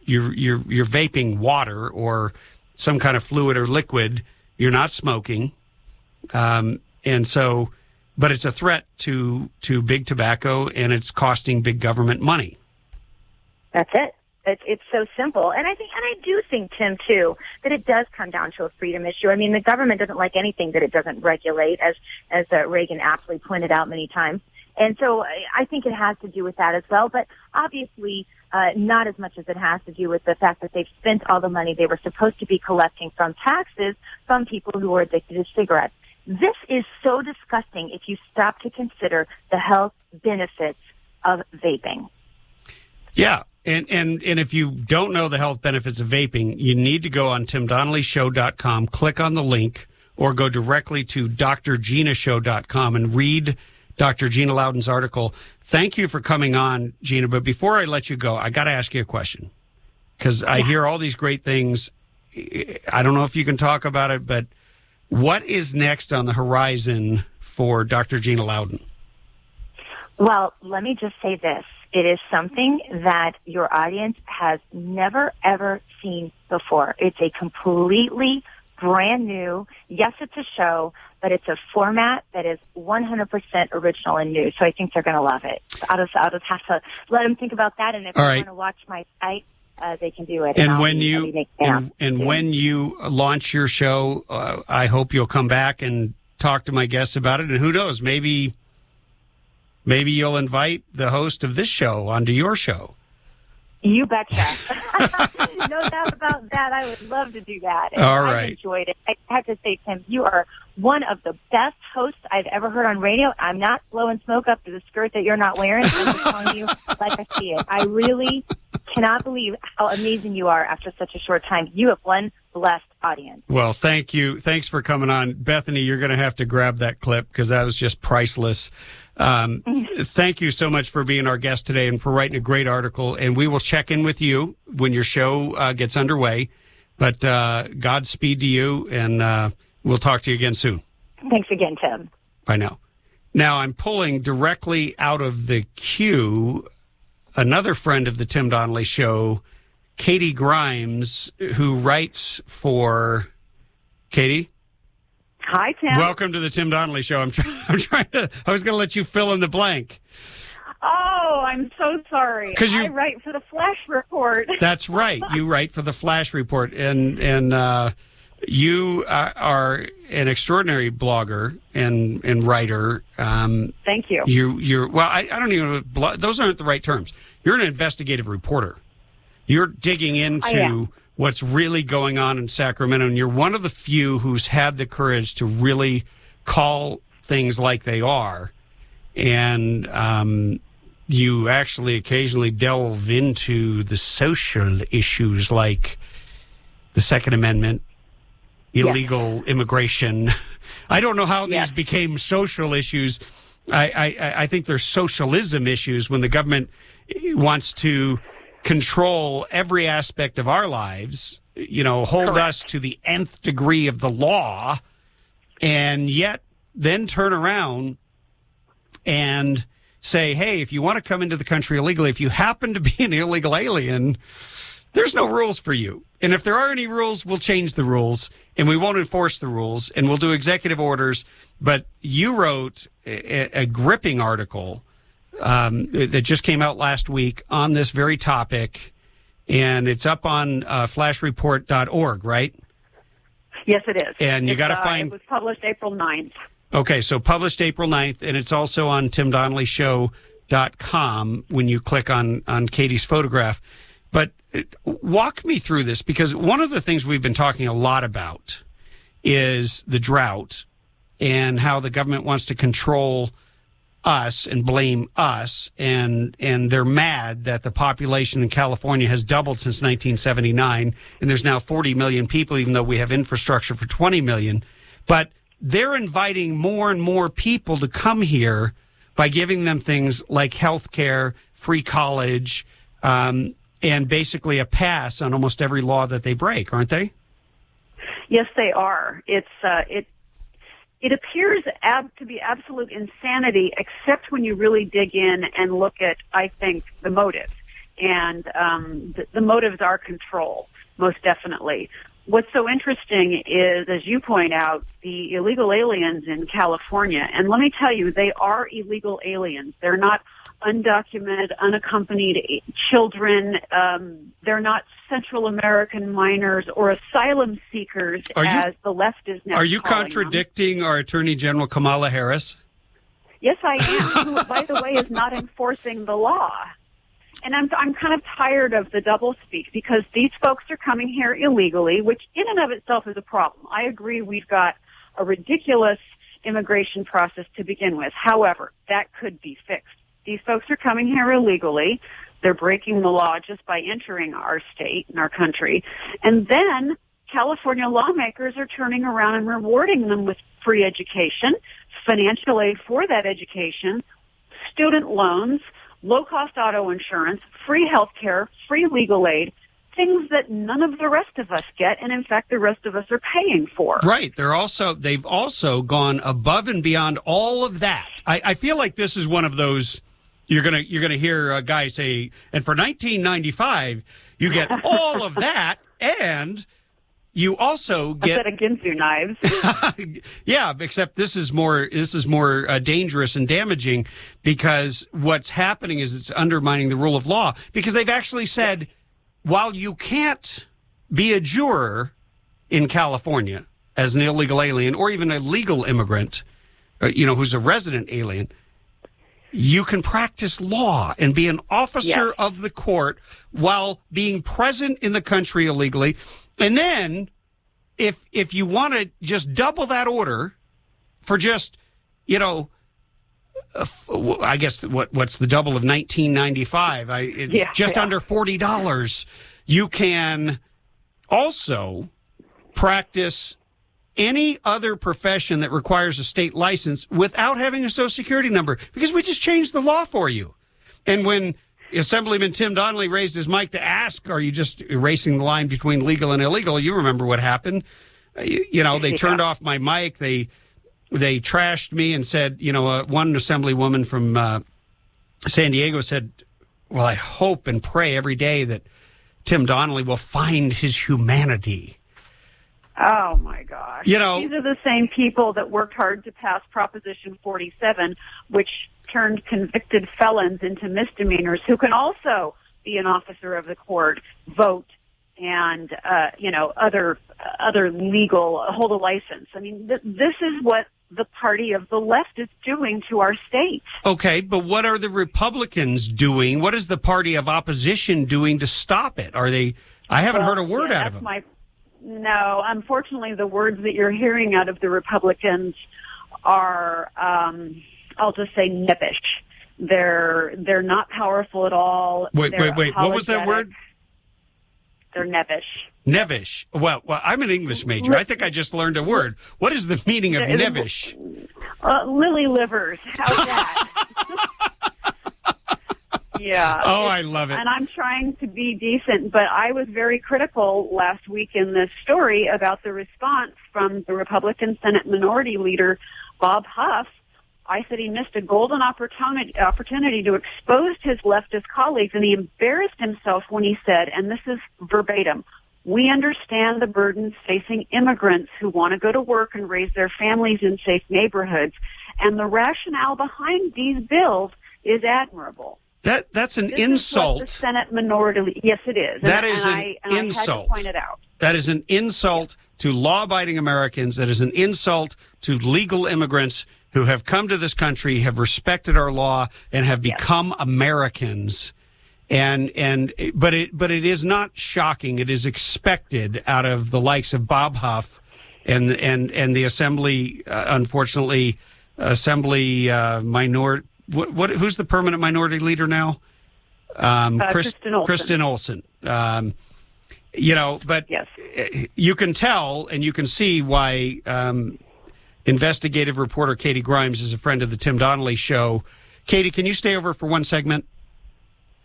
vaping water or some kind of fluid or liquid. You're not smoking. But it's a threat to big tobacco, and it's costing big government money. That's it. It's so simple. And I do think, Tim, too, that it does come down to a freedom issue. I mean, the government doesn't like anything that it doesn't regulate, as Reagan aptly pointed out many times. And so I think it has to do with that as well. But obviously, not as much as it has to do with the fact that they've spent all the money they were supposed to be collecting from taxes from people who are addicted to cigarettes. This is so disgusting if you stop to consider the health benefits of vaping. Yeah. And if you don't know the health benefits of vaping, you need to go on timdonnellyshow.com, click on the link, or go directly to drginashow.com and read Dr. Gina Loudon's article. Thank you for coming on, Gina. But before I let you go, I got to ask you a question because I hear all these great things. I don't know if you can talk about it, but what is next on the horizon for Dr. Gina Loudon? Well, let me just say this. It is something that your audience has never, ever seen before. It's a completely brand new, yes, it's a show, but it's a format that is 100% original and new. So I think they're going to love it. I'll just have to let them think about that. And if they want to watch my site, they can do it. And when you launch your show, I hope you'll come back and talk to my guests about it. And who knows, maybe maybe you'll invite the host of this show onto your show. You betcha. No doubt about that. I would love to do that. And All right. I've enjoyed it. I have to say, Tim, you are one of the best hosts I've ever heard on radio. I'm not blowing smoke up to the skirt that you're not wearing. I'm just telling you like I see it. I really cannot believe how amazing you are after such a short time. You have one blessed audience. Well, thank you. Thanks for coming on. Bethany, you're going to have to grab that clip because that was just priceless. Thank you so much for being our guest today and for writing a great article. And we will check in with you when your show gets underway. But Godspeed to you, and we'll talk to you again soon. Thanks again, Tim. Bye now. Now, I'm pulling directly out of the queue another friend of the Tim Donnelly Show, Katie Grimes, who writes for... Katie? Hi, Tim. Welcome to the Tim Donnelly Show. I'm trying to... I was going to let you fill in the blank. Oh, I'm so sorry. I write for the Flash Report. That's right. You write for the Flash Report, and you are an extraordinary blogger and writer. Thank you. You're well. I don't even. Those aren't the right terms. You're an investigative reporter. You're digging into what's really going on in Sacramento, and you're one of the few who's had the courage to really call things like they are. And you actually occasionally delve into the social issues like the Second Amendment, illegal immigration. I don't know how these became social issues. I think they're socialism issues when the government wants to control every aspect of our lives, hold us to the nth degree of the law, and yet then turn around and say, hey, if you want to come into the country illegally, if you happen to be an illegal alien, there's no rules for you. And if there are any rules, we'll change the rules, and we won't enforce the rules, and we'll do executive orders. But you wrote a gripping article that just came out last week on this very topic, and it's up on flashreport.org, right? Yes, it is. And you got to find... It was published April 9th. Okay, so published April 9th, and it's also on timdonnellyshow.com when you click on Katie's photograph. But walk me through this, because one of the things we've been talking a lot about is the drought and how the government wants to control us and blame us, and they're mad that the population in California has doubled since 1979, and there's now 40 million people, even though we have infrastructure for 20 million. But they're inviting more and more people to come here by giving them things like health care, free college, and basically a pass on almost every law that they break, aren't they? Yes, they are. It appears to be absolute insanity, except when you really dig in and look at, I think, the motive. And the motives are control, most definitely. What's so interesting is, as you point out, the illegal aliens in California. And let me tell you, they are illegal aliens. They're not undocumented, unaccompanied children. They're not Central American minors or asylum seekers, as the left is now. Are you contradicting our Attorney General Kamala Harris? Yes, I am, who, by the way, is not enforcing the law. And I'm kind of tired of the doublespeak, because these folks are coming here illegally, which in and of itself is a problem. I agree we've got a ridiculous immigration process to begin with. However, that could be fixed. These folks are coming here illegally. They're breaking the law just by entering our state and our country. And then California lawmakers are turning around and rewarding them with free education, financial aid for that education, student loans, low-cost auto insurance, free health care, free legal aid, things that none of the rest of us get, and in fact the rest of us are paying for. Right. They've also gone above and beyond all of that. I feel like this is one of those, you're gonna hear a guy say, and for $19.95 you get all of that, and you also get a set of Ginsu knives. Yeah, except this is more dangerous and damaging, because what's happening is it's undermining the rule of law, because they've actually said, while you can't be a juror in California as an illegal alien or even a legal immigrant, who's a resident alien, you can practice law and be an officer Yes. of the court while being present in the country illegally. And then if you want to just double that order for just, I guess what's the double of $19.95? It's just under $40. You can also practice any other profession that requires a state license without having a Social Security number, because we just changed the law for you. And when Assemblyman Tim Donnelly raised his mic to ask, are you just erasing the line between legal and illegal? You remember what happened. They turned off my mic. They trashed me and said, one assemblywoman from San Diego said, well, I hope and pray every day that Tim Donnelly will find his humanity. Oh, my gosh. These are the same people that worked hard to pass Proposition 47, which turned convicted felons into misdemeanors who can also be an officer of the court, vote, and, other legal, hold a license. I mean, this is what the party of the left is doing to our state. Okay, but what are the Republicans doing? What is the party of opposition doing to stop it? I haven't heard a word out of them. No, unfortunately, the words that you're hearing out of the Republicans are, I'll just say, nippish. They're not powerful at all. Wait. What was that word? They're nebbish. Nebbish. Well, I'm an English major. I think I just learned a word. What is the meaning of nebbish? Lily livers. How's that? Yeah. Oh, I love it. And I'm trying to be decent, but I was very critical last week in this story about the response from the Republican Senate Minority Leader, Bob Huff. I said he missed a golden opportunity to expose his leftist colleagues, and he embarrassed himself when he said, and this is verbatim, "We understand the burdens facing immigrants who want to go to work and raise their families in safe neighborhoods, and the rationale behind these bills is admirable." That's an insult. The Senate Minority, yes, it is. That is an insult. I had to point it out. That is an insult to law-abiding Americans. That is an insult to legal immigrants who have come to this country, have respected our law, and have become Americans. But it is not shocking. It is expected out of the likes of Bob Huff and the Assembly. Unfortunately, Assembly minority. Who's the permanent minority leader now? Kristen Olsen. But yes. You can tell and you can see why investigative reporter Katie Grimes is a friend of the Tim Donnelly Show. Katie, can you stay over for one segment?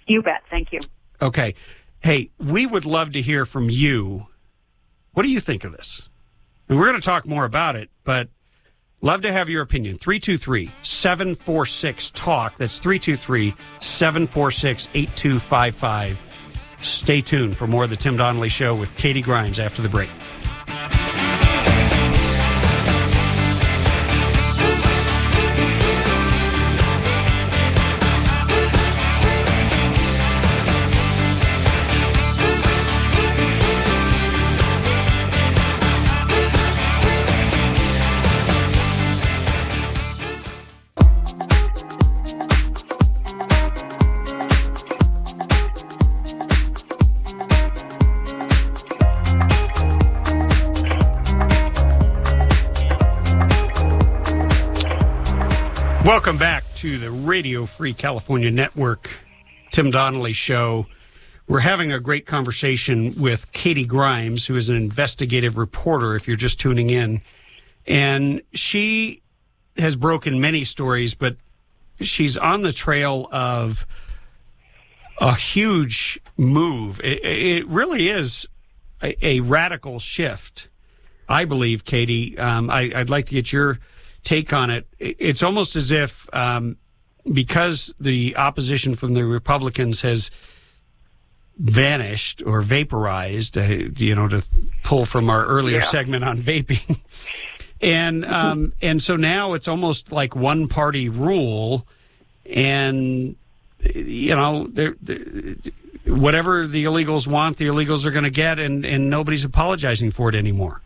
You bet. Thank you. Okay. Hey, we would love to hear from you. What do you think of this? And we're going to talk more about it, but love to have your opinion. 323-746-TALK. That's 323-746-8255. Stay tuned for more of the Tim Donnelly Show with Katie Grimes after the break. Welcome back to the Radio Free California Network, Tim Donnelly Show. We're having a great conversation with Katie Grimes, who is an investigative reporter, if you're just tuning in. And she has broken many stories, but she's on the trail of a huge move. It really is a radical shift, I believe, Katie. I'd like to get your take on it. It's almost as if because the opposition from the Republicans has vanished or vaporized, to pull from our earlier segment on vaping. And so now it's almost like one party rule, and whatever the illegals want, the illegals are going to get, and nobody's apologizing for it anymore.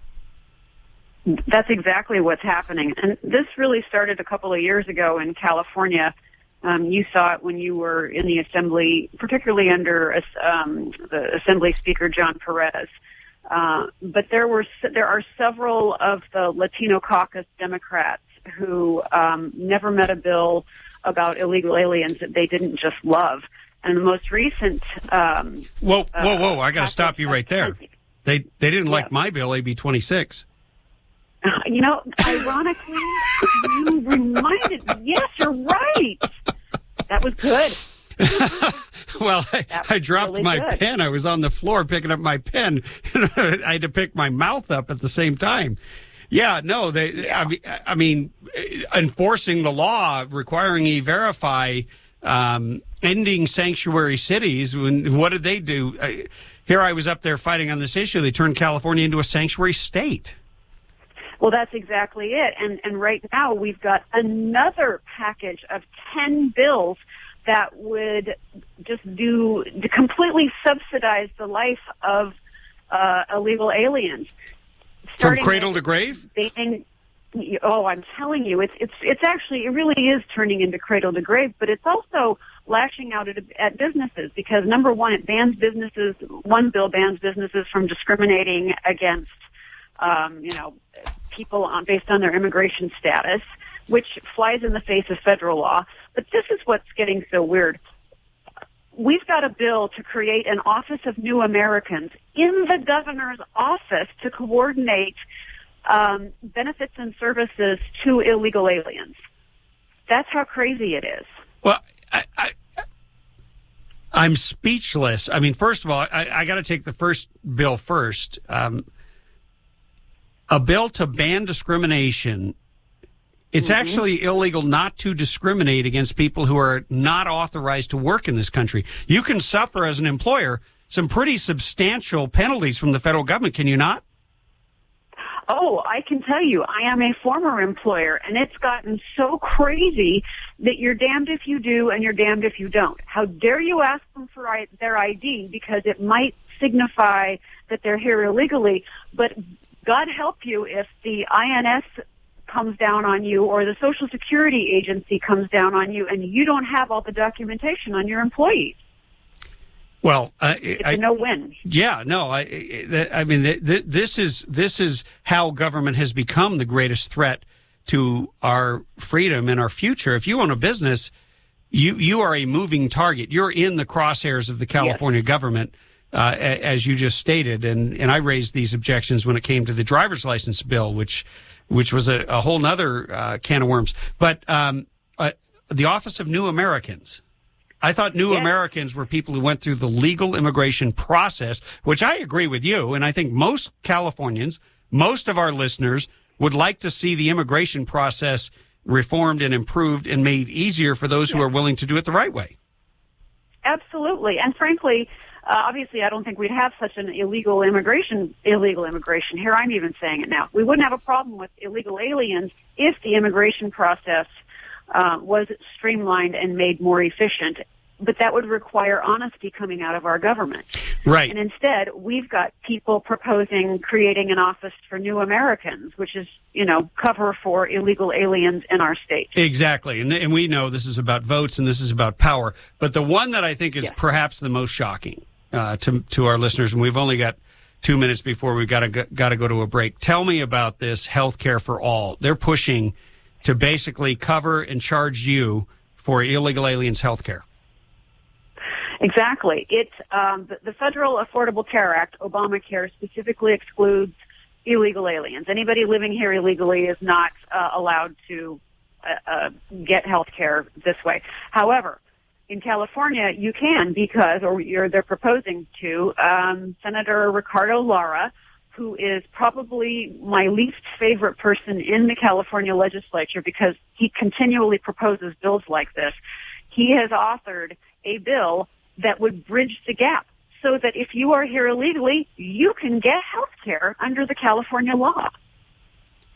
That's exactly what's happening. And this really started a couple of years ago in California You saw it when you were in the Assembly, particularly under the Assembly Speaker John Perez. But there are several of the Latino caucus Democrats who never met a bill about illegal aliens that they didn't just love. And the most recent whoa! I got to stop you right there. They didn't like my bill, AB 26. Ironically, you reminded me. Yes, you're right. That was good. Well, I dropped really my good. pen. I was on the floor picking up my pen. I had to pick my mouth up at the same time. Yeah, no, I mean, enforcing the law, requiring E-Verify, ending sanctuary cities. What did they do? Here I was up there fighting on this issue. They turned California into a sanctuary state. Well, that's exactly it. And right now we've got another package of 10 bills that would just to completely subsidize the life of illegal aliens. From cradle to grave? I'm telling you, it's actually, it really is turning into cradle to grave, but it's also lashing out at businesses because, number one, one bill bans businesses from discriminating against, people based on their immigration status, which flies in the face of federal law. But this is what's getting so weird. We've got a bill to create an Office of New Americans in the governor's office to coordinate benefits and services to illegal aliens. That's how crazy it is. Well, I'm speechless. I mean, first of all, I got to take the first bill first. A bill to ban discrimination. It's actually illegal not to discriminate against people who are not authorized to work in this country. You can suffer as an employer some pretty substantial penalties from the federal government, can you not? Oh, I can tell you, I am a former employer, and it's gotten so crazy that you're damned if you do and you're damned if you don't. How dare you ask them for their ID because it might signify that they're here illegally, but God help you if the INS comes down on you or the Social Security Agency comes down on you and you don't have all the documentation on your employees. Well, it's a no-win. Yeah, no. I mean, this is how government has become the greatest threat to our freedom and our future. If you own a business, you are a moving target. You're in the crosshairs of the California government, as you just stated. And I raised these objections when it came to the driver's license bill, which was a whole nother can of worms. But the Office of New Americans. I thought New Americans were people who went through the legal immigration process, which I agree with you. And I think most Californians, most of our listeners would like to see the immigration process reformed and improved and made easier for those who are willing to do it the right way. Absolutely. And frankly, obviously, I don't think we'd have such an illegal immigration. Here, I'm even saying it now. We wouldn't have a problem with illegal aliens if the immigration process was streamlined and made more efficient. But that would require honesty coming out of our government. Right. And instead, we've got people proposing creating an office for New Americans, which is, cover for illegal aliens in our state. Exactly. And we know this is about votes and this is about power. But the one that I think is perhaps the most shocking to our listeners, and we've only got 2 minutes before we've got to go to a break. Tell me about this health care for all. They're pushing to basically cover and charge you for illegal aliens' health care. Exactly. It's the Federal Affordable Care Act, Obamacare, specifically excludes illegal aliens. Anybody living here illegally is not allowed to get health care this way. However, in California, you can because, they're proposing to, Senator Ricardo Lara, who is probably my least favorite person in the California legislature because he continually proposes bills like this. He has authored a bill that would bridge the gap so that if you are here illegally, you can get health care under the California law.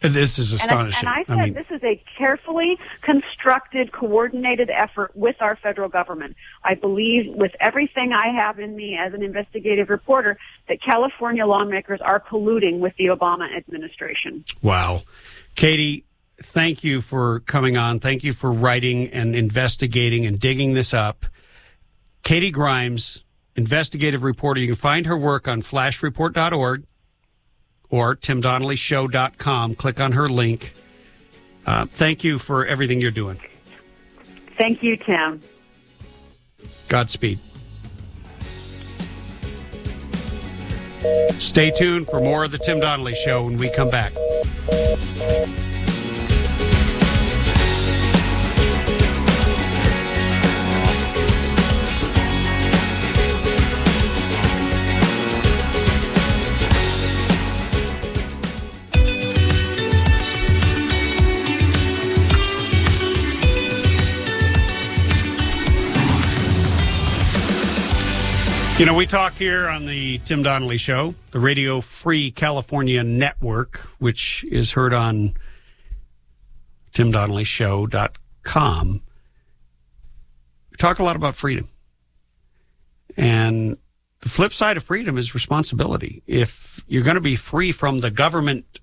This is astonishing. And I said this is a carefully constructed, coordinated effort with our federal government. I believe with everything I have in me as an investigative reporter that California lawmakers are colluding with the Obama administration. Wow. Katie, thank you for coming on. Thank you for writing and investigating and digging this up. Katie Grimes, investigative reporter. You can find her work on flashreport.org or timdonnellyshow.com. Click on her link. Thank you for everything you're doing. Thank you, Tim. Godspeed. Stay tuned for more of the Tim Donnelly Show when we come back. You know, we talk here on the Tim Donnelly Show, the Radio Free California Network, which is heard on timdonnellyshow.com. We talk a lot about freedom. And the flip side of freedom is responsibility. If you're going to be free from the government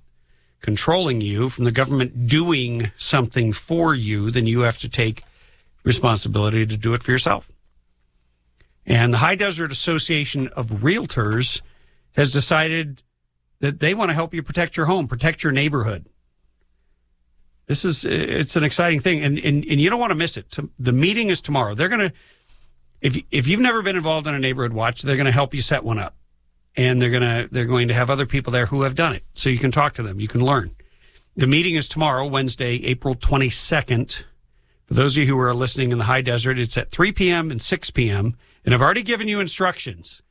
controlling you, from the government doing something for you, then you have to take responsibility to do it for yourself. And the High Desert Association of Realtors has decided that they want to help you protect your home, protect your neighborhood. It's an exciting thing, and you don't want to miss it. The meeting is tomorrow. They're going to, if you've never been involved in a neighborhood watch, they're going to help you set one up, and they're going to have other people there who have done it, so you can talk to them, you can learn. The meeting is tomorrow, Wednesday, April 22nd. For those of you who are listening in the High Desert, it's at 3 p.m. and 6 p.m., and I've already given you instructions.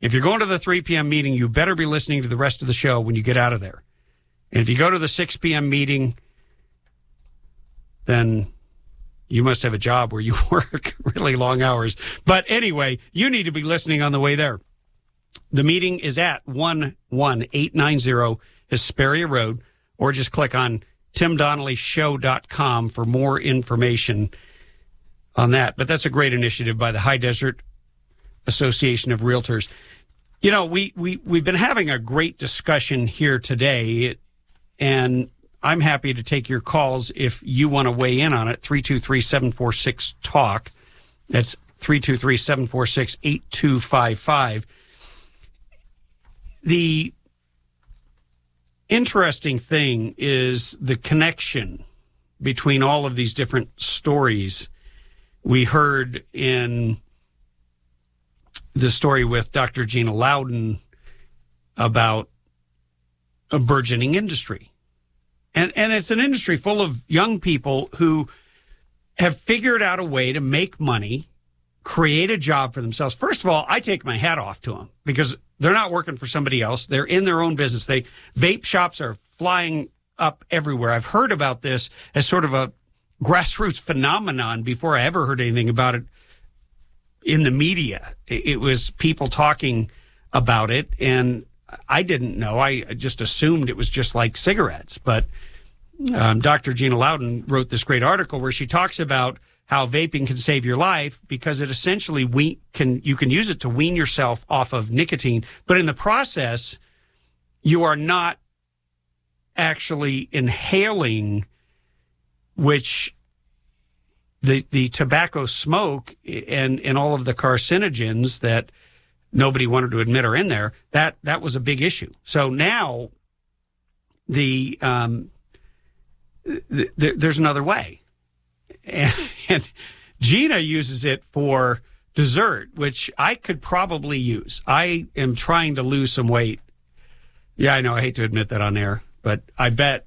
If you're going to the 3 p.m. meeting, you better be listening to the rest of the show when you get out of there. And if you go to the 6 p.m. meeting, then you must have a job where you work really long hours. But anyway, you need to be listening on the way there. The meeting is at 11890 Hesperia Road, or just click on timdonnellyshow.com for more information on that. But that's a great initiative by the High Desert Association of Realtors. You know, we've been having a great discussion here today, and I'm happy to take your calls if you want to weigh in on it. 323-746-TALK. That's 323-746-8255. The interesting thing is the connection between all of these different stories. We heard in the story with Dr. Gina Loudon about a burgeoning industry. And it's an industry full of young people who have figured out a way to make money, create a job for themselves. First of all, I take my hat off to them because they're not working for somebody else. They're in their own business. Vape shops are flying up everywhere. I've heard about this as sort of a grassroots phenomenon before I ever heard anything about it in the media. It was people talking about it, and I didn't know. I just assumed it was just like cigarettes. But Dr. Gina Loudon wrote this great article where she talks about how vaping can save your life because it essentially you can use it to wean yourself off of nicotine, but in the process, you are not actually inhaling, which the tobacco smoke and all of the carcinogens that nobody wanted to admit are in there. That was a big issue. So now there's another way. And Gina uses it for dessert, which I could probably use. I am trying to lose some weight. Yeah, I know. I hate to admit that on air, but I bet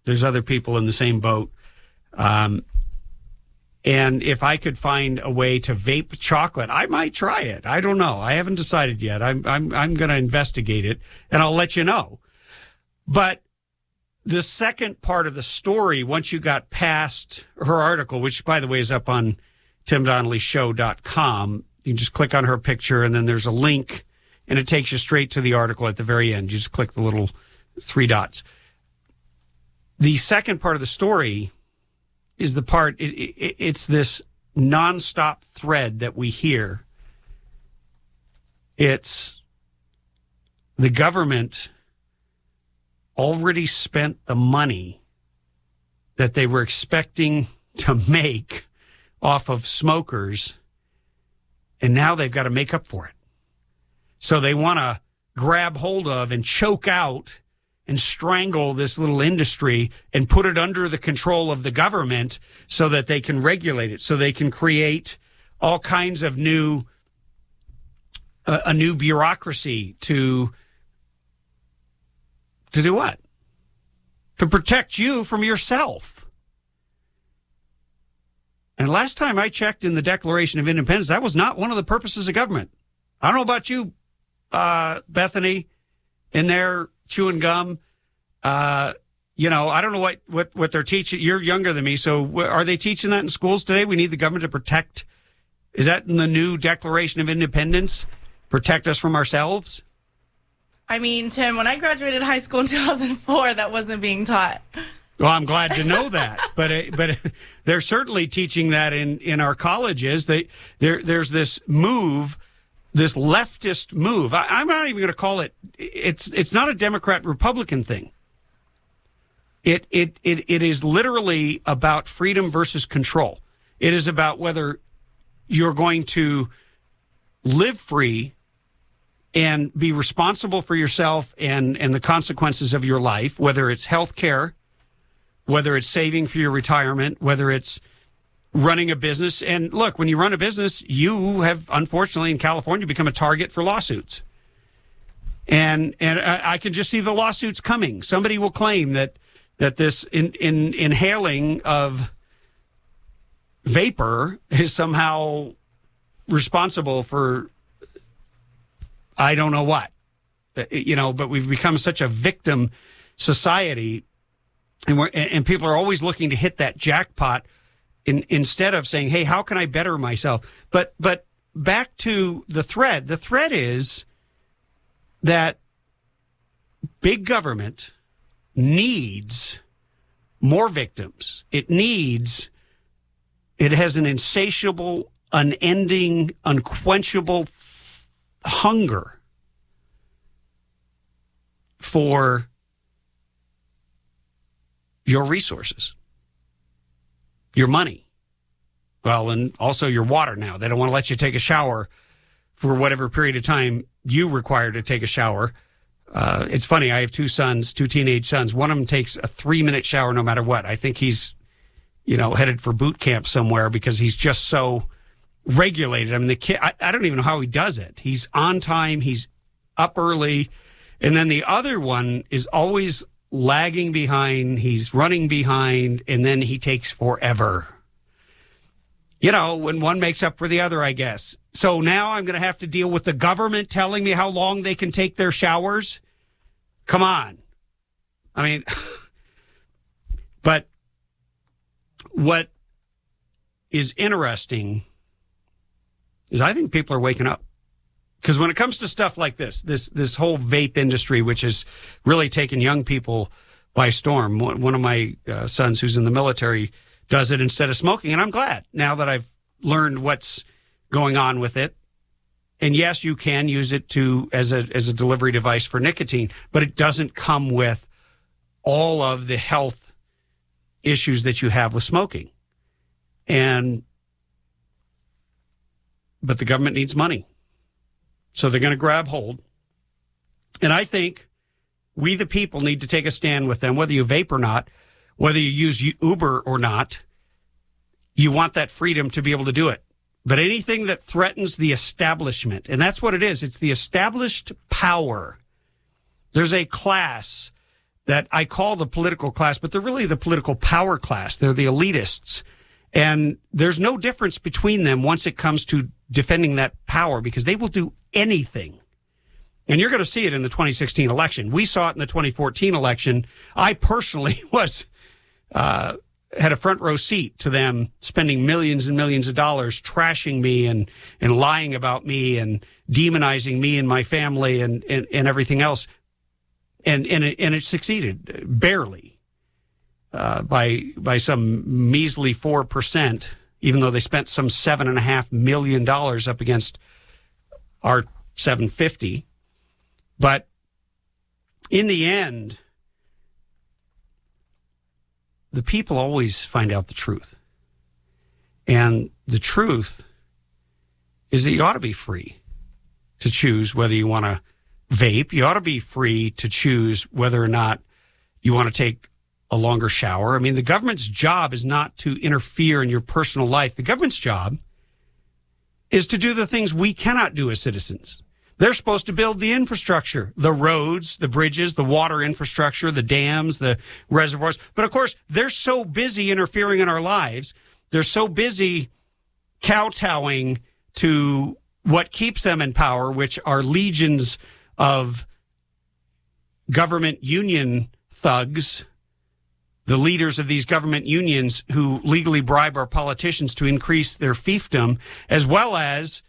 there's other people in the same boat. And if I could find a way to vape chocolate, I might try it. I don't know. I haven't decided yet. I'm going to investigate it, and I'll let you know. But the second part of the story, once you got past her article, which, by the way, is up on timdonnellyshow.com, you can just click on her picture, and then there's a link, and it takes you straight to the article at the very end. You just click the little 3 dots. The second part of the story is the part, it's this nonstop thread that we hear. It's the government already spent the money that they were expecting to make off of smokers, and now they've got to make up for it. So they want to grab hold of and choke out and strangle this little industry and put it under the control of the government so that they can regulate it, so they can create all kinds of a new bureaucracy to do what? To protect you from yourself. And last time I checked in the Declaration of Independence, that was not one of the purposes of government. I don't know about you, Bethany, in there chewing gum. I don't know what they're teaching. You're younger than me, so are they teaching that in schools today? We need the government to protect. Is that in the new Declaration of Independence? Protect us from ourselves? I mean, Tim, when I graduated high school in 2004, that wasn't being taught. Well, I'm glad to know that, but they're certainly teaching that in our colleges. There's this move, this leftist move. I'm not even going to call it. It's not a Democrat-Republican thing. It is literally about freedom versus control. It is about whether you're going to live free and be responsible for yourself and the consequences of your life, whether it's health care, whether it's saving for your retirement, whether it's running a business. And look, when you run a business, you have, unfortunately, in California, become a target for lawsuits. And I can just see the lawsuits coming. Somebody will claim that this inhaling of vapor is somehow responsible for I don't know what, but we've become such a victim society, and people are always looking to hit that jackpot instead of saying, hey, how can I better myself? But back to the thread. The thread is that big government needs more victims. It has an insatiable, unending, unquenchable hunger for your resources, your money, well, and also your water now. They don't want to let you take a shower for whatever period of time you require to take a shower. It's funny, I have two teenage sons. One of them takes a 3-minute shower no matter what. I think he's, headed for boot camp somewhere because he's just so regulated. I mean, the kid, I don't even know how he does it. He's on time. He's up early. And then the other one is always lagging behind. He's running behind, and then he takes forever. When one makes up for the other, I guess. So now I'm going to have to deal with the government telling me how long they can take their showers. Come on. I mean, but what is interesting is I think people are waking up. Because when it comes to stuff like this whole vape industry, which has really taken young people by storm, one of my sons who's in the military does it instead of smoking. And I'm glad now that I've learned what's going on with it. And yes, you can use it as a delivery device for nicotine, but it doesn't come with all of the health issues that you have with smoking. But the government needs money. So they're going to grab hold. And I think we, the people, need to take a stand with them, whether you vape or not, whether you use Uber or not. You want that freedom to be able to do it. But anything that threatens the establishment, and that's what it is, it's the established power. There's a class that I call the political class, but they're really the political power class. They're the elitists. And there's no difference between them once it comes to defending that power, because they will do anything. And you're going to see it in the 2016 election. We saw it in the 2014 election. I personally had a front row seat to them spending millions and millions of dollars trashing me and lying about me and demonizing me and my family and everything else. And it succeeded barely by some measly 4%, even though they spent some $7.5 million up against our 750. But in the end, the people always find out the truth. And the truth is that you ought to be free to choose whether you want to vape. You ought to be free to choose whether or not you want to take a longer shower. I mean, the government's job is not to interfere in your personal life. The government's job is to do the things we cannot do as citizens. They're supposed to build the infrastructure, the roads, the bridges, the water infrastructure, the dams, the reservoirs. But of course, they're so busy interfering in our lives. They're so busy kowtowing to what keeps them in power, which are legions of government union thugs, the leaders of these government unions who legally bribe our politicians to increase their fiefdom, as well as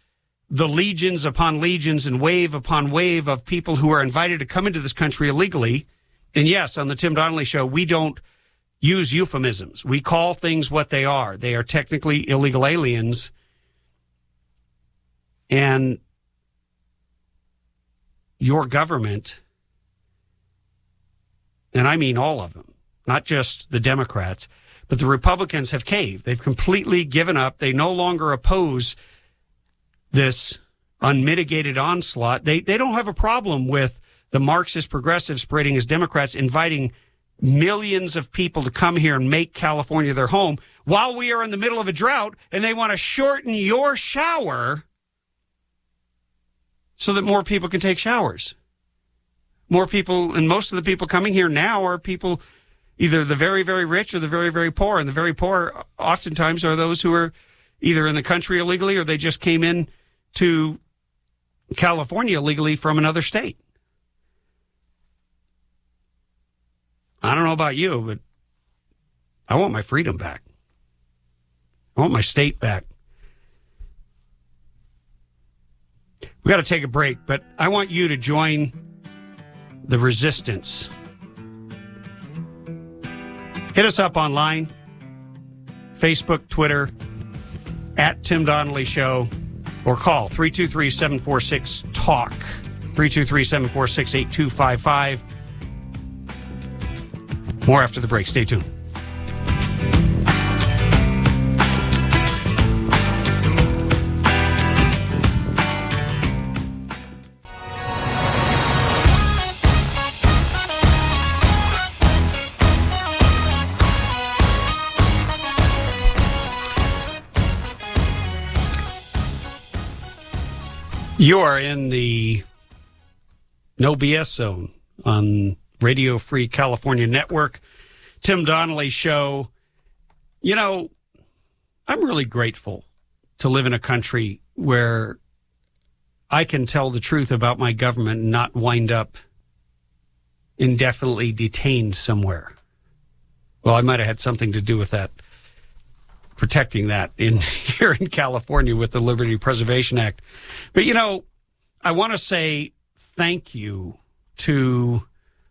the legions upon legions and wave upon wave of people who are invited to come into this country illegally. And yes, on the Tim Donnelly Show, we don't use euphemisms. We call things what they are. They are technically illegal aliens. And your government, and I mean all of them, not just the Democrats, but the Republicans have caved. They've completely given up. They no longer oppose this unmitigated onslaught. They don't have a problem with the Marxist progressives parading as Democrats, inviting millions of people to come here and make California their home while we are in the middle of a drought, and they want to shorten your shower so that more people can take showers. More people, and most of the people coming here now are people, either the very, very rich or the very, very poor. And the very poor oftentimes are those who are either in the country illegally or they just came in to California illegally from another state. I don't know about you, but I want my freedom back. I want my state back. We got to take a break, but I want you to join the resistance. Hit us up online, Facebook, Twitter, at Tim Donnelly Show, or call 323-746-TALK, 323-746-8255. More after the break. Stay tuned. You are in the No BS Zone on Radio Free California Network. Tim Donnelly Show. You know, I'm really grateful to live in a country where I can tell the truth about my government and not wind up indefinitely detained somewhere. Well, I might have had something to do with that, protecting that here in California with the Liberty Preservation Act. But, you know, I want to say thank you to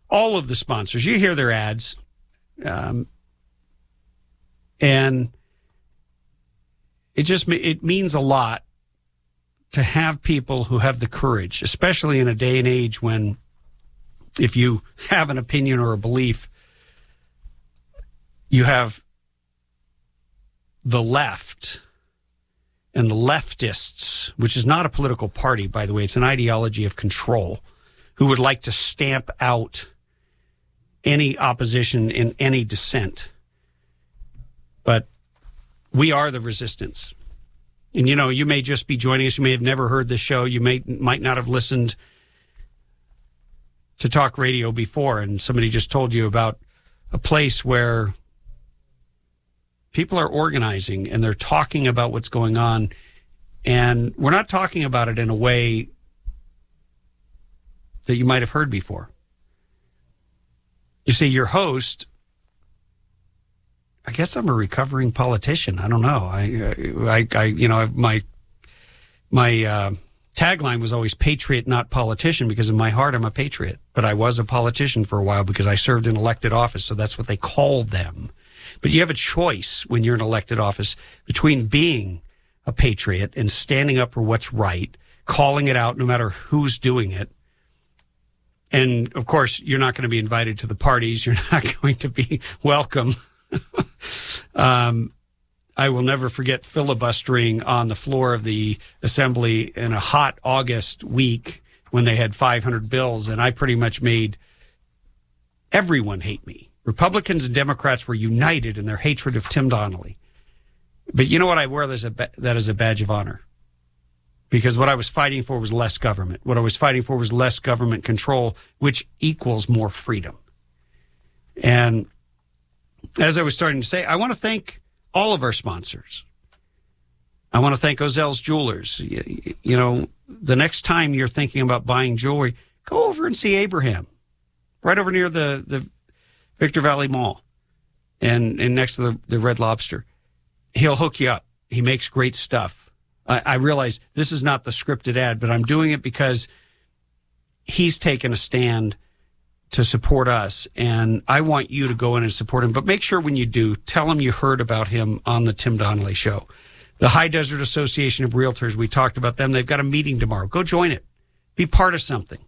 all of the sponsors. You hear their ads. And it means a lot to have people who have the courage, especially in a day and age when if you have an opinion or a belief, you have the left and the leftists, which is not a political party, by the way. It's an ideology of control, who would like to stamp out any opposition in any dissent. But we are the resistance. And, you know, you may just be joining us. You may have never heard the show. You might not have listened to talk radio before, and somebody just told you about a place where people are organizing and they're talking about what's going on. And we're not talking about it in a way that you might have heard before. You see, your host, I guess I'm a recovering politician. I don't know. My tagline was always patriot, not politician, because in my heart I'm a patriot. But I was a politician for a while because I served in elected office, so that's what they called them. But you have a choice when you're in elected office between being a patriot and standing up for what's right, calling it out no matter who's doing it. And, of course, you're not going to be invited to the parties. You're not going to be welcome I will never forget filibustering on the floor of the assembly in a hot August week when they had 500 bills, and I pretty much made everyone hate me. Republicans and Democrats were united in their hatred of Tim Donnelly. But you know what? I wear that as a badge of honor. Because what I was fighting for was less government. What I was fighting for was less government control, which equals more freedom. And as I was starting to say, I want to thank all of our sponsors. I want to thank Ozell's Jewelers. You know, the next time you're thinking about buying jewelry, go over and see Abraham, right over near the Victor Valley Mall and next to the Red Lobster. He'll hook you up. He makes great stuff. I realize this is not the scripted ad, but I'm doing it because he's taken a stand to support us, and I want you to go in and support him. But make sure when you do, tell him you heard about him on the Tim Donnelly Show. The High Desert Association of Realtors, we talked about them. They've got a meeting tomorrow. Go join it. Be part of something.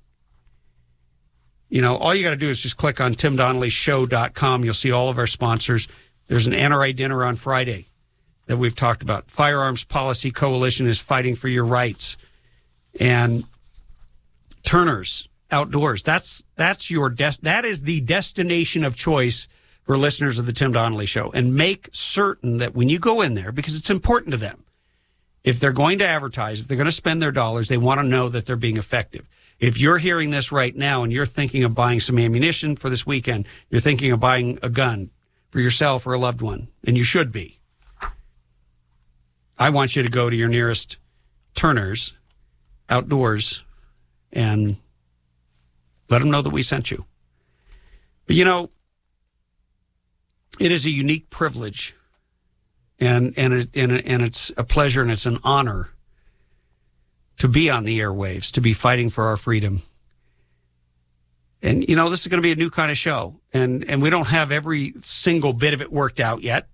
You know, all you got to do is just click on timdonnellyshow.com. You'll see all of our sponsors. There's an NRA dinner on Friday that we've talked about. Firearms Policy Coalition is fighting for your rights. And Turner's Outdoors. That is the destination of choice for listeners of the Tim Donnelly Show. And make certain that when you go in there, because it's important to them, if they're going to advertise, if they're going to spend their dollars, they want to know that they're being effective. If you're hearing this right now and you're thinking of buying some ammunition for this weekend, you're thinking of buying a gun for yourself or a loved one, and you should be, I want you to go to your nearest Turner's Outdoors and let them know that we sent you. But, you know, it is a unique privilege, and it's a pleasure and it's an honor to be on the airwaves, to be fighting for our freedom. And, you know, this is going to be a new kind of show, and we don't have every single bit of it worked out yet.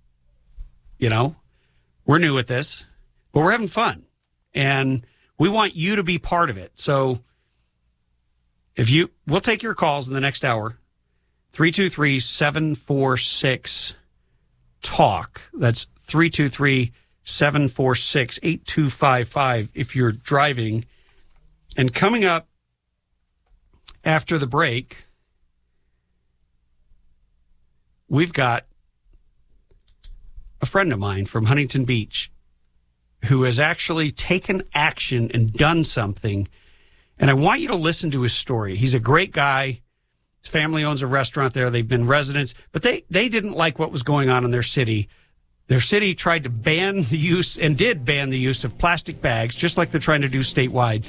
You know, we're new at this, but we're having fun, and we want you to be part of it. So we'll take your calls in the next hour. 323-746-TALK. That's 323-746-8255 if you're driving. And coming up after the break, we've got a friend of mine from Huntington Beach who has actually taken action and done something. And I want you to listen to his story. He's a great guy. His family owns a restaurant there. They've been residents, but they didn't like what was going on in their city. Their city tried to ban the use, and did ban the use, of plastic bags, just like they're trying to do statewide.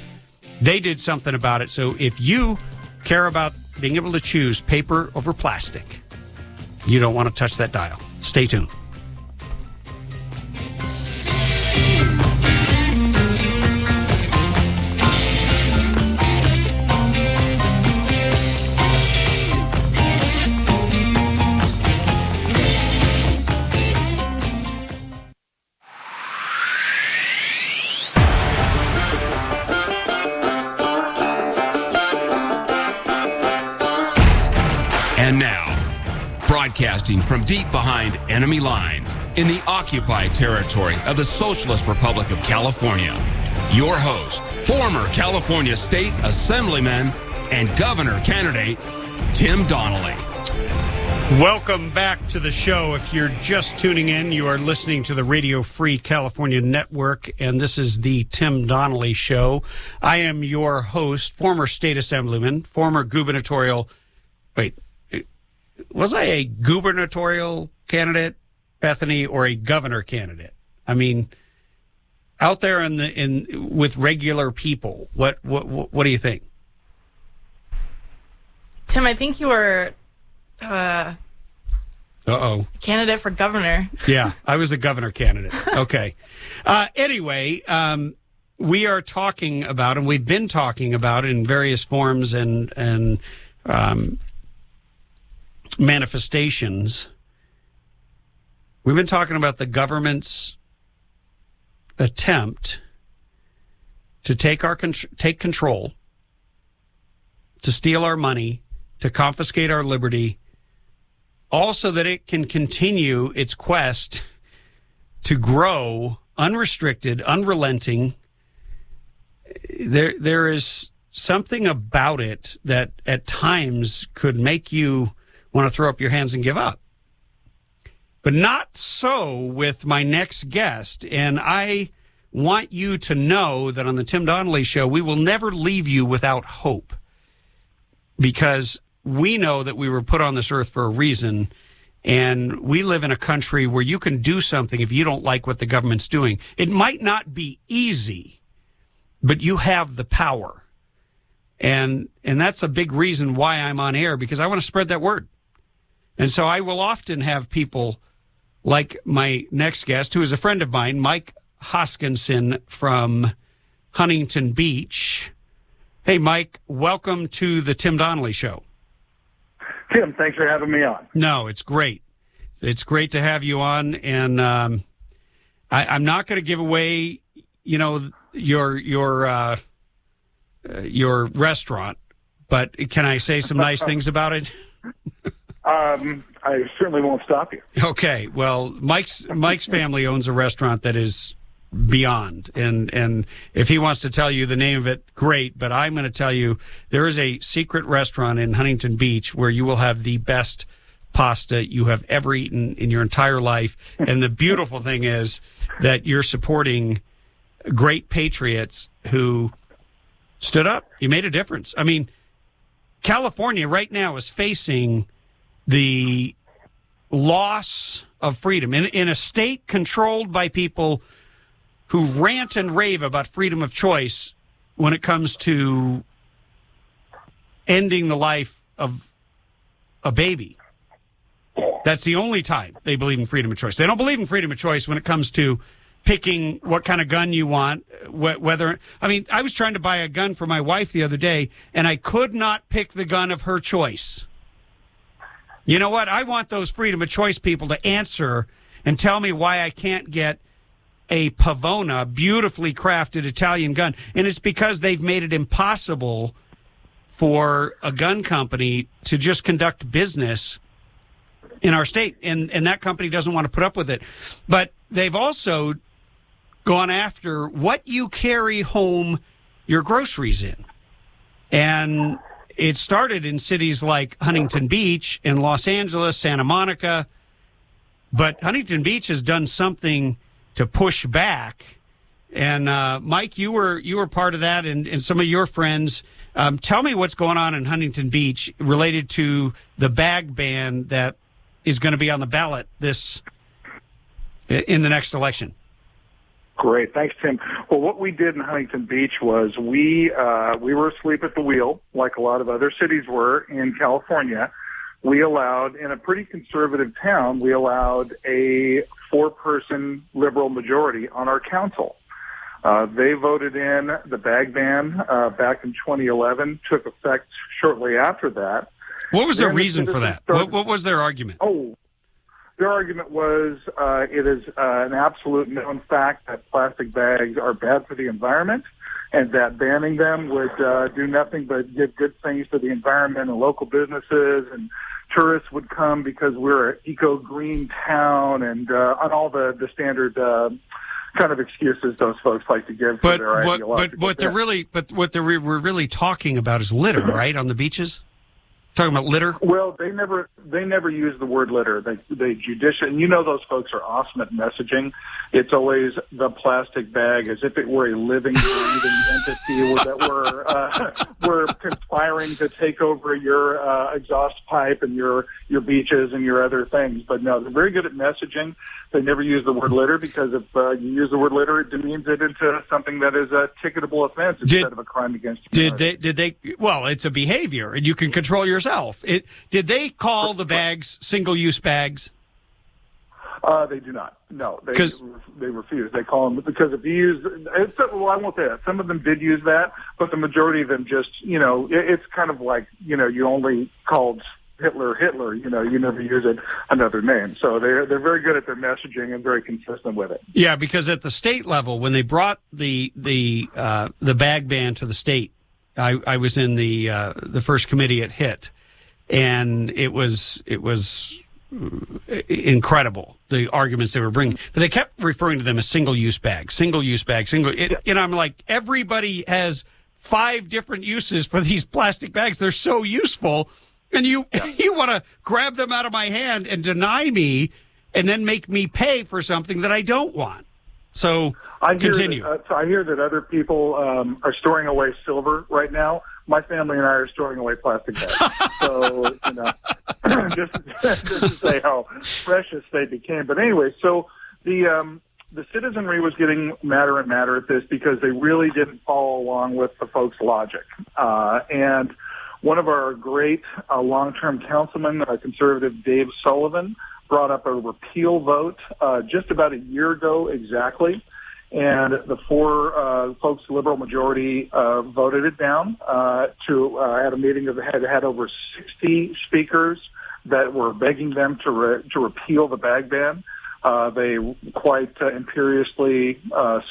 They did something about it. So if you care about being able to choose paper over plastic, you don't want to touch that dial. Stay tuned. And now, broadcasting from deep behind enemy lines in the occupied territory of the Socialist Republic of California, your host, former California State Assemblyman and Governor candidate, Tim Donnelly. Welcome back to the show. If you're just tuning in, you are listening to the Radio Free California Network, and this is the Tim Donnelly Show. I am your host, former state assemblyman, former gubernatorial... Wait, was I a gubernatorial candidate, Bethany, or a governor candidate? I mean, out there with regular people, what do you think? Tim, I think you were candidate for governor. Yeah, I was a governor candidate. Okay. Anyway, we are talking about, and we've been talking about in various forms and manifestations. We've been talking about the government's attempt to take control, to steal our money, to confiscate our liberty, also that it can continue its quest to grow unrestricted, unrelenting. There is something about it that at times could make you want to throw up your hands and give up. But not so with my next guest. And I want you to know that on the Tim Donnelly Show, we will never leave you without hope, because we know that we were put on this earth for a reason, and we live in a country where you can do something if you don't like what the government's doing. It might not be easy, but you have the power. And that's a big reason why I'm on air, because I want to spread that word. And so I will often have people like my next guest, who is a friend of mine, Mike Hoskinson from Huntington Beach. Hey, Mike, welcome to the Tim Donnelly Show. Tim, thanks for having me on. No, it's great. It's great to have you on. And I'm not going to give away, your restaurant, but can I say some nice things about it? I certainly won't stop you. Okay. Well, Mike's family owns a restaurant that is beyond, and if he wants to tell you the name of it, great. But I'm going to tell you, there is a secret restaurant in Huntington Beach where you will have the best pasta you have ever eaten in your entire life. And the beautiful thing is that you're supporting great patriots who stood up. You made a difference. I mean, California right now is facing the loss of freedom in a state controlled by people who rant and rave about freedom of choice when it comes to ending the life of a baby. That's the only time they believe in freedom of choice. They don't believe in freedom of choice when it comes to picking what kind of gun you want, whether, I mean, I was trying to buy a gun for my wife the other day, and I could not pick the gun of her choice. You know what? I want those freedom of choice people to answer and tell me why I can't get a Pavona, beautifully crafted Italian gun. And it's because they've made it impossible for a gun company to just conduct business in our state. And that company doesn't want to put up with it. But they've also gone after what you carry home your groceries in. And it started in cities like Huntington Beach and Los Angeles, Santa Monica. But Huntington Beach has done something to push back. And Mike, you were part of that, and some of your friends. Tell me what's going on in Huntington Beach related to the bag ban that is going to be on the ballot in the next election. Great. Thanks, Tim. Well, what we did in Huntington Beach was we were asleep at the wheel, like a lot of other cities were in California. We allowed, in a pretty conservative town, we allowed a 4-person liberal majority on our council. They voted in the bag ban back in 2011, took effect shortly after that. What was their reason for that? What was their argument? Oh, their argument was it is an absolute known fact that plastic bags are bad for the environment, and that banning them would do nothing but give good things to the environment and local businesses, and tourists would come because we're an eco-green town, and on all the standard kind of excuses those folks like to give for their ideological. But what we're really talking about is litter, right, on the beaches? Talking about litter? Well, they never use the word litter. They judicious, and you know those folks are awesome at messaging. It's always the plastic bag as if it were a living, breathing entity that we're conspiring to take over your exhaust pipe and your beaches and your other things. But no, they're very good at messaging. They never use the word litter because if you use the word litter, it demeans it into something that is a ticketable offense instead of a crime against humanity. Did they? Well, it's a behavior, and you can control yourself. Did they call the bags single-use bags? They do not. No, they refuse. They call them because if you use, well, I won't say that. Some of them did use that, but the majority of them just, it's kind of like, you only called Hitler, you never use it another name. So they're very good at their messaging and very consistent with it. Yeah, because at the state level, when they brought the bag ban to the state, I was in the first committee at HIT, and it was incredible, the arguments they were bringing. But they kept referring to them as single-use bags, single-use bags, and I'm like, everybody has 5 different uses for these plastic bags. They're so useful, and you want to grab them out of my hand and deny me and then make me pay for something that I don't want. So continue. I hear that other people are storing away silver right now. My family and I are storing away plastic bags. So, just to say how precious they became. But anyway, so the citizenry was getting madder and madder at this because they really didn't follow along with the folks' logic. And one of our great long-term councilmen, conservative Dave Sullivan, brought up a repeal vote just about a year ago exactly. And the 4 folks, Liberal majority, voted it down at a meeting that had over 60 speakers that were begging them to repeal the bag ban. They quite imperiously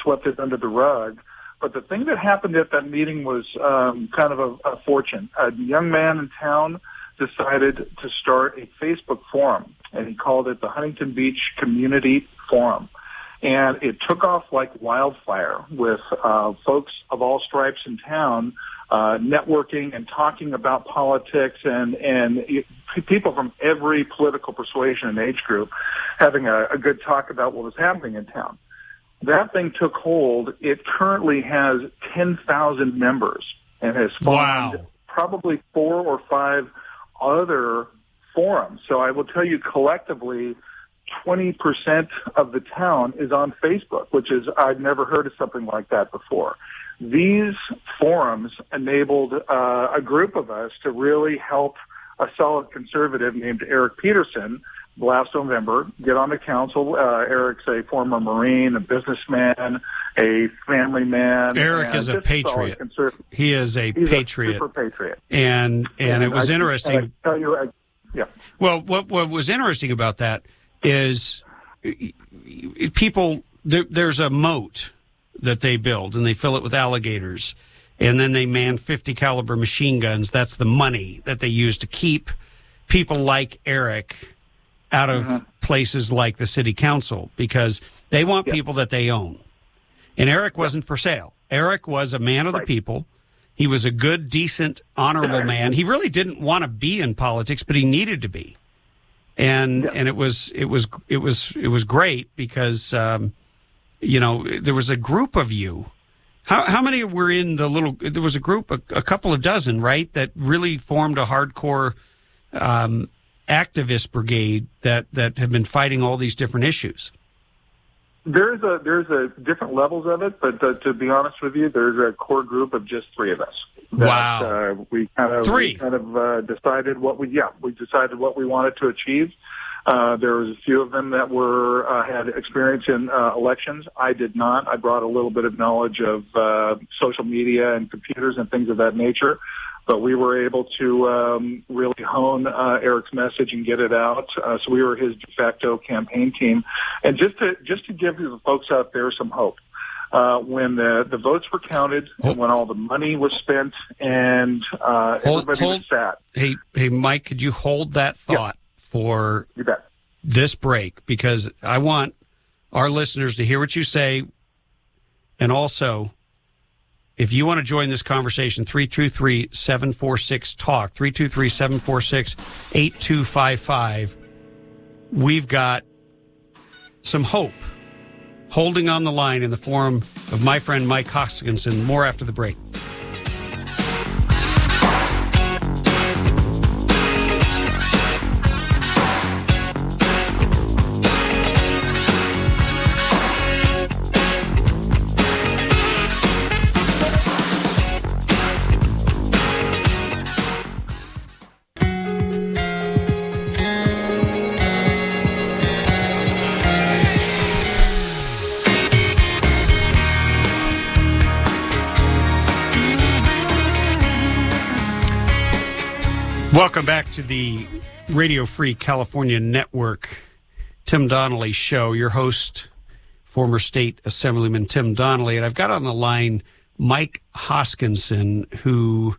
swept it under the rug. But the thing that happened at that meeting was kind of a fortune. A young man in town decided to start a Facebook forum, and he called it the Huntington Beach Community Forum. And it took off like wildfire with folks of all stripes in town networking and talking about politics and people from every political persuasion and age group having a good talk about what was happening in town. That thing took hold. It currently has 10,000 members and has spawned probably 4 or 5 other forums. So I will tell you collectively, 20% of the town is on Facebook, which is, I've never heard of something like that before. These forums enabled a group of us to really help a solid conservative named Eric Peterson last November get on the council. Eric's a former Marine, a businessman, a family man. Eric is a patriot. He is a patriot. Super patriot. And it was interesting. I tell you, yeah. Well, what was interesting about that is people, there's a moat that they build, and they fill it with alligators, and then they man 50 caliber machine guns. That's the money that they use to keep people like Eric out of places like the city council, because they want people that they own. And Eric wasn't for sale. Eric was a man of the people. He was a good, decent, honorable man. He really didn't want to be in politics, but he needed to be. And it was great because there was a group of you. How many were in the little? There was a group, a couple of dozen, right? That really formed a hardcore activist brigade that have been fighting all these different issues. There's a different levels of it, but to be honest with you, there's a core group of just 3 of us. We kind of decided what we decided what we wanted to achieve. There was a few of them that had experience in elections. I did not. I brought a little bit of knowledge of social media and computers and things of that nature. But we were able to really hone Eric's message and get it out. So we were his de facto campaign team. And just to give the folks out there some hope, when the votes were counted, and when all the money was spent, and everybody was sat. Hey, Mike, could you hold that thought for this break? Because I want our listeners to hear what you say, and also, if you want to join this conversation, 323-746-TALK, 323-746-8255. We've got some hope holding on the line in the form of my friend Mike Hoskinson. More after the break. Welcome back to the Radio Free California Network, Tim Donnelly Show. Your host, former State Assemblyman Tim Donnelly. And I've got on the line Mike Hoskinson, who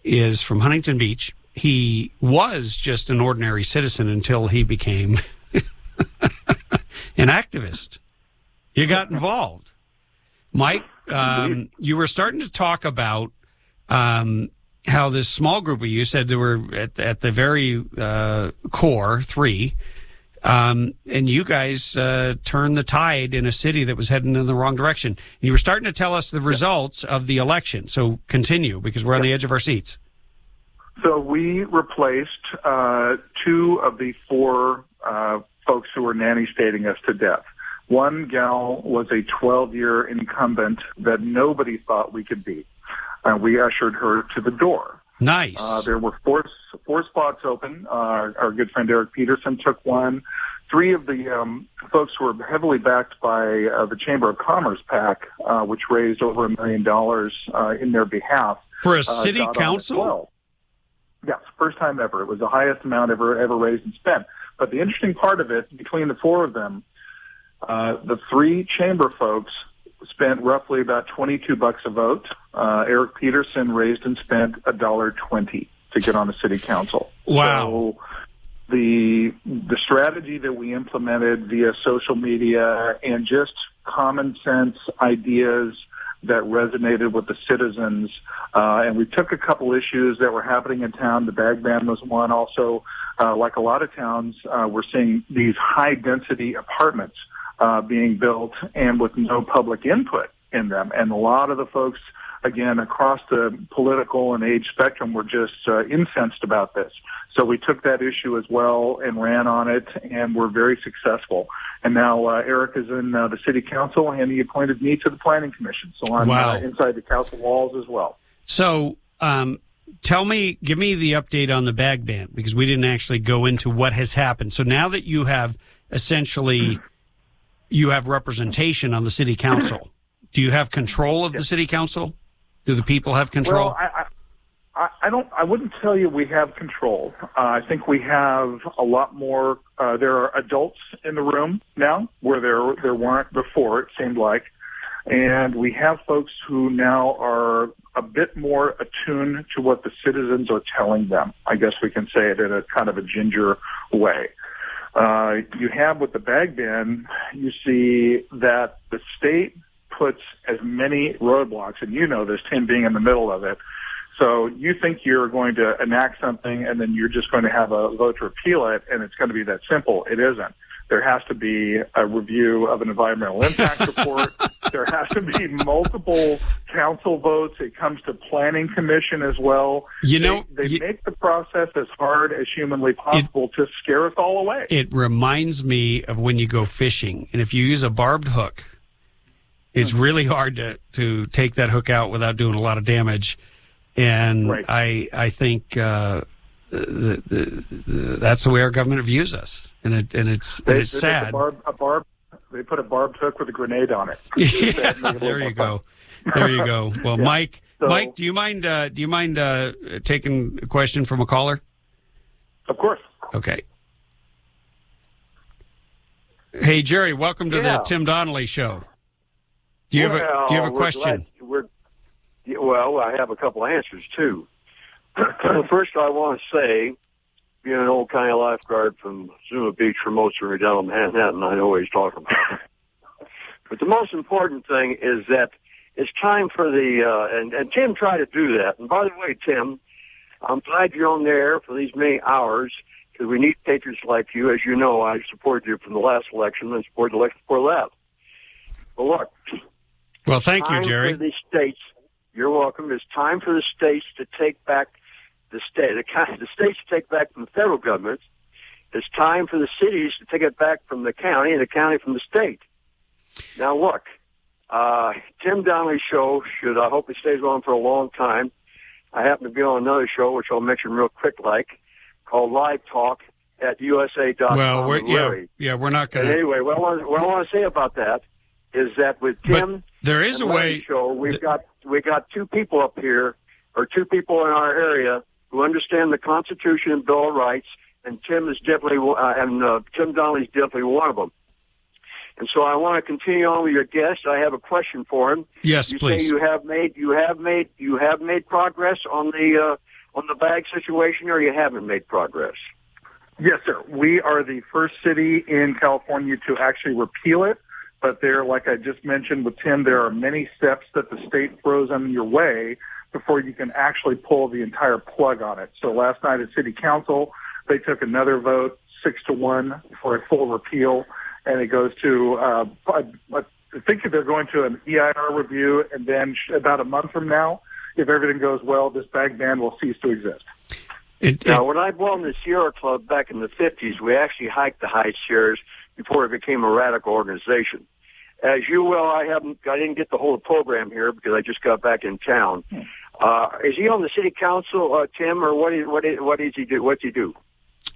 is from Huntington Beach, he was just an ordinary citizen until he became an activist. You got involved. Mike, you were starting to talk about how this small group of you said there were at the very core, three, and you guys turned the tide in a city that was heading in the wrong direction. You were starting to tell us the results of the election. So continue, because we're on the edge of our seats. So we replaced two of the four folks who were nanny-stating us to death. One gal was a 12-year incumbent that nobody thought we could beat. We ushered her to the door. Nice. There were four spots open. Our good friend Eric Peterson took one. Three of the folks who were heavily backed by the Chamber of Commerce PAC, which raised over $1 million in their behalf. For a city council? Well. Yes, first time ever. It was the highest amount ever raised and spent. But the interesting part of it, between the four of them, the three chamber folks spent roughly about $22 a vote. Eric Peterson raised and spent $1.20 to get on the city council. Wow. So the strategy that we implemented via social media and just common sense ideas that resonated with the citizens, and we took a couple issues that were happening in town. The bag ban was one. Also, like a lot of towns, we're seeing these high-density apartments being built and with no public input in them. And a lot of the folks, again, across the political and age spectrum were just incensed about this. So we took that issue as well and ran on it, and we're very successful. And now Eric is in the city council, and he appointed me to the planning commission. So I'm inside the council walls as well. So give me the update on the bag ban, because we didn't actually go into what has happened. So now that you have essentially... You have representation on the city council. Do you have control of the city council? Do the people have control? Well, I wouldn't tell you we have control. I think we have a lot more. There are adults in the room now where there weren't before, it seemed like. And we have folks who now are a bit more attuned to what the citizens are telling them. I guess we can say it in a kind of a ginger way. You have with the bag ban, you see that the state puts as many roadblocks, and you know this, Tim, being in the middle of it. So you think you're going to enact something and then you're just going to have a vote to repeal it, and it's going to be that simple. It isn't. There has to be a review of an environmental impact report. There has to be multiple council votes. It comes to planning commission as well. They make the process as hard as humanly possible to scare us all away. It reminds me of when you go fishing, and if you use a barbed hook, it's really hard to take that hook out without doing a lot of damage. And right. I think that's the way our government views us, and it's sad. They put a barbed hook with a grenade on it. Yeah, there you go. There you go. Well, yeah. Mike, do you mind taking a question from a caller? Of course. Okay. Hey, Jerry, welcome to the Tim Donnelly Show. Do you have a question? Well, I have a couple answers, too. First, I want to say, being an old kind of lifeguard from Zuma Beach, remotely down in Manhattan, I know what he's talking about. But the most important thing is that it's time for and Tim tried to do that. And by the way, Tim, I'm glad you're on there for these many hours, because we need patriots like you. As you know, I supported you from the last election and supported the election before that. But look. Well, thank you, Jerry. For the states, you're welcome. It's time for the states to take back the states to take back from the federal government. It's time for the cities to take it back from the county, and the county from the state. Now, look, Tim Donnelly's show I hope it stays on for a long time. I happen to be on another show, which I'll mention real quick, called Live Talk at USA.com. Well, we're not going to. Anyway, what I want to say about that is that with Tim, there is a way. Show, we got two people up here, or two people in our area, who understand the Constitution and Bill of Rights, and Tim is definitely Tim Donnelly's definitely one of them. And so I want to continue on with your guest. I have a question for him. Yes, please. You say you have made progress on the on the bag situation, or you haven't made progress? Yes, sir. We are the first city in California to actually repeal it. But there, like I just mentioned with Tim, there are many steps that the state throws on your way before you can actually pull the entire plug on it. So last night at City Council, they took another vote, 6-1, for a full repeal, and it goes to, I think they're going to an EIR review, and then about a month from now, if everything goes well, this bag ban will cease to exist. Now, when I belonged to the Sierra Club back in the 50s, we actually hiked the high Sierras before it became a radical organization. As you well, I didn't get the whole program here because I just got back in town. Is he on the city council, Tim, or what does he do? What's he do?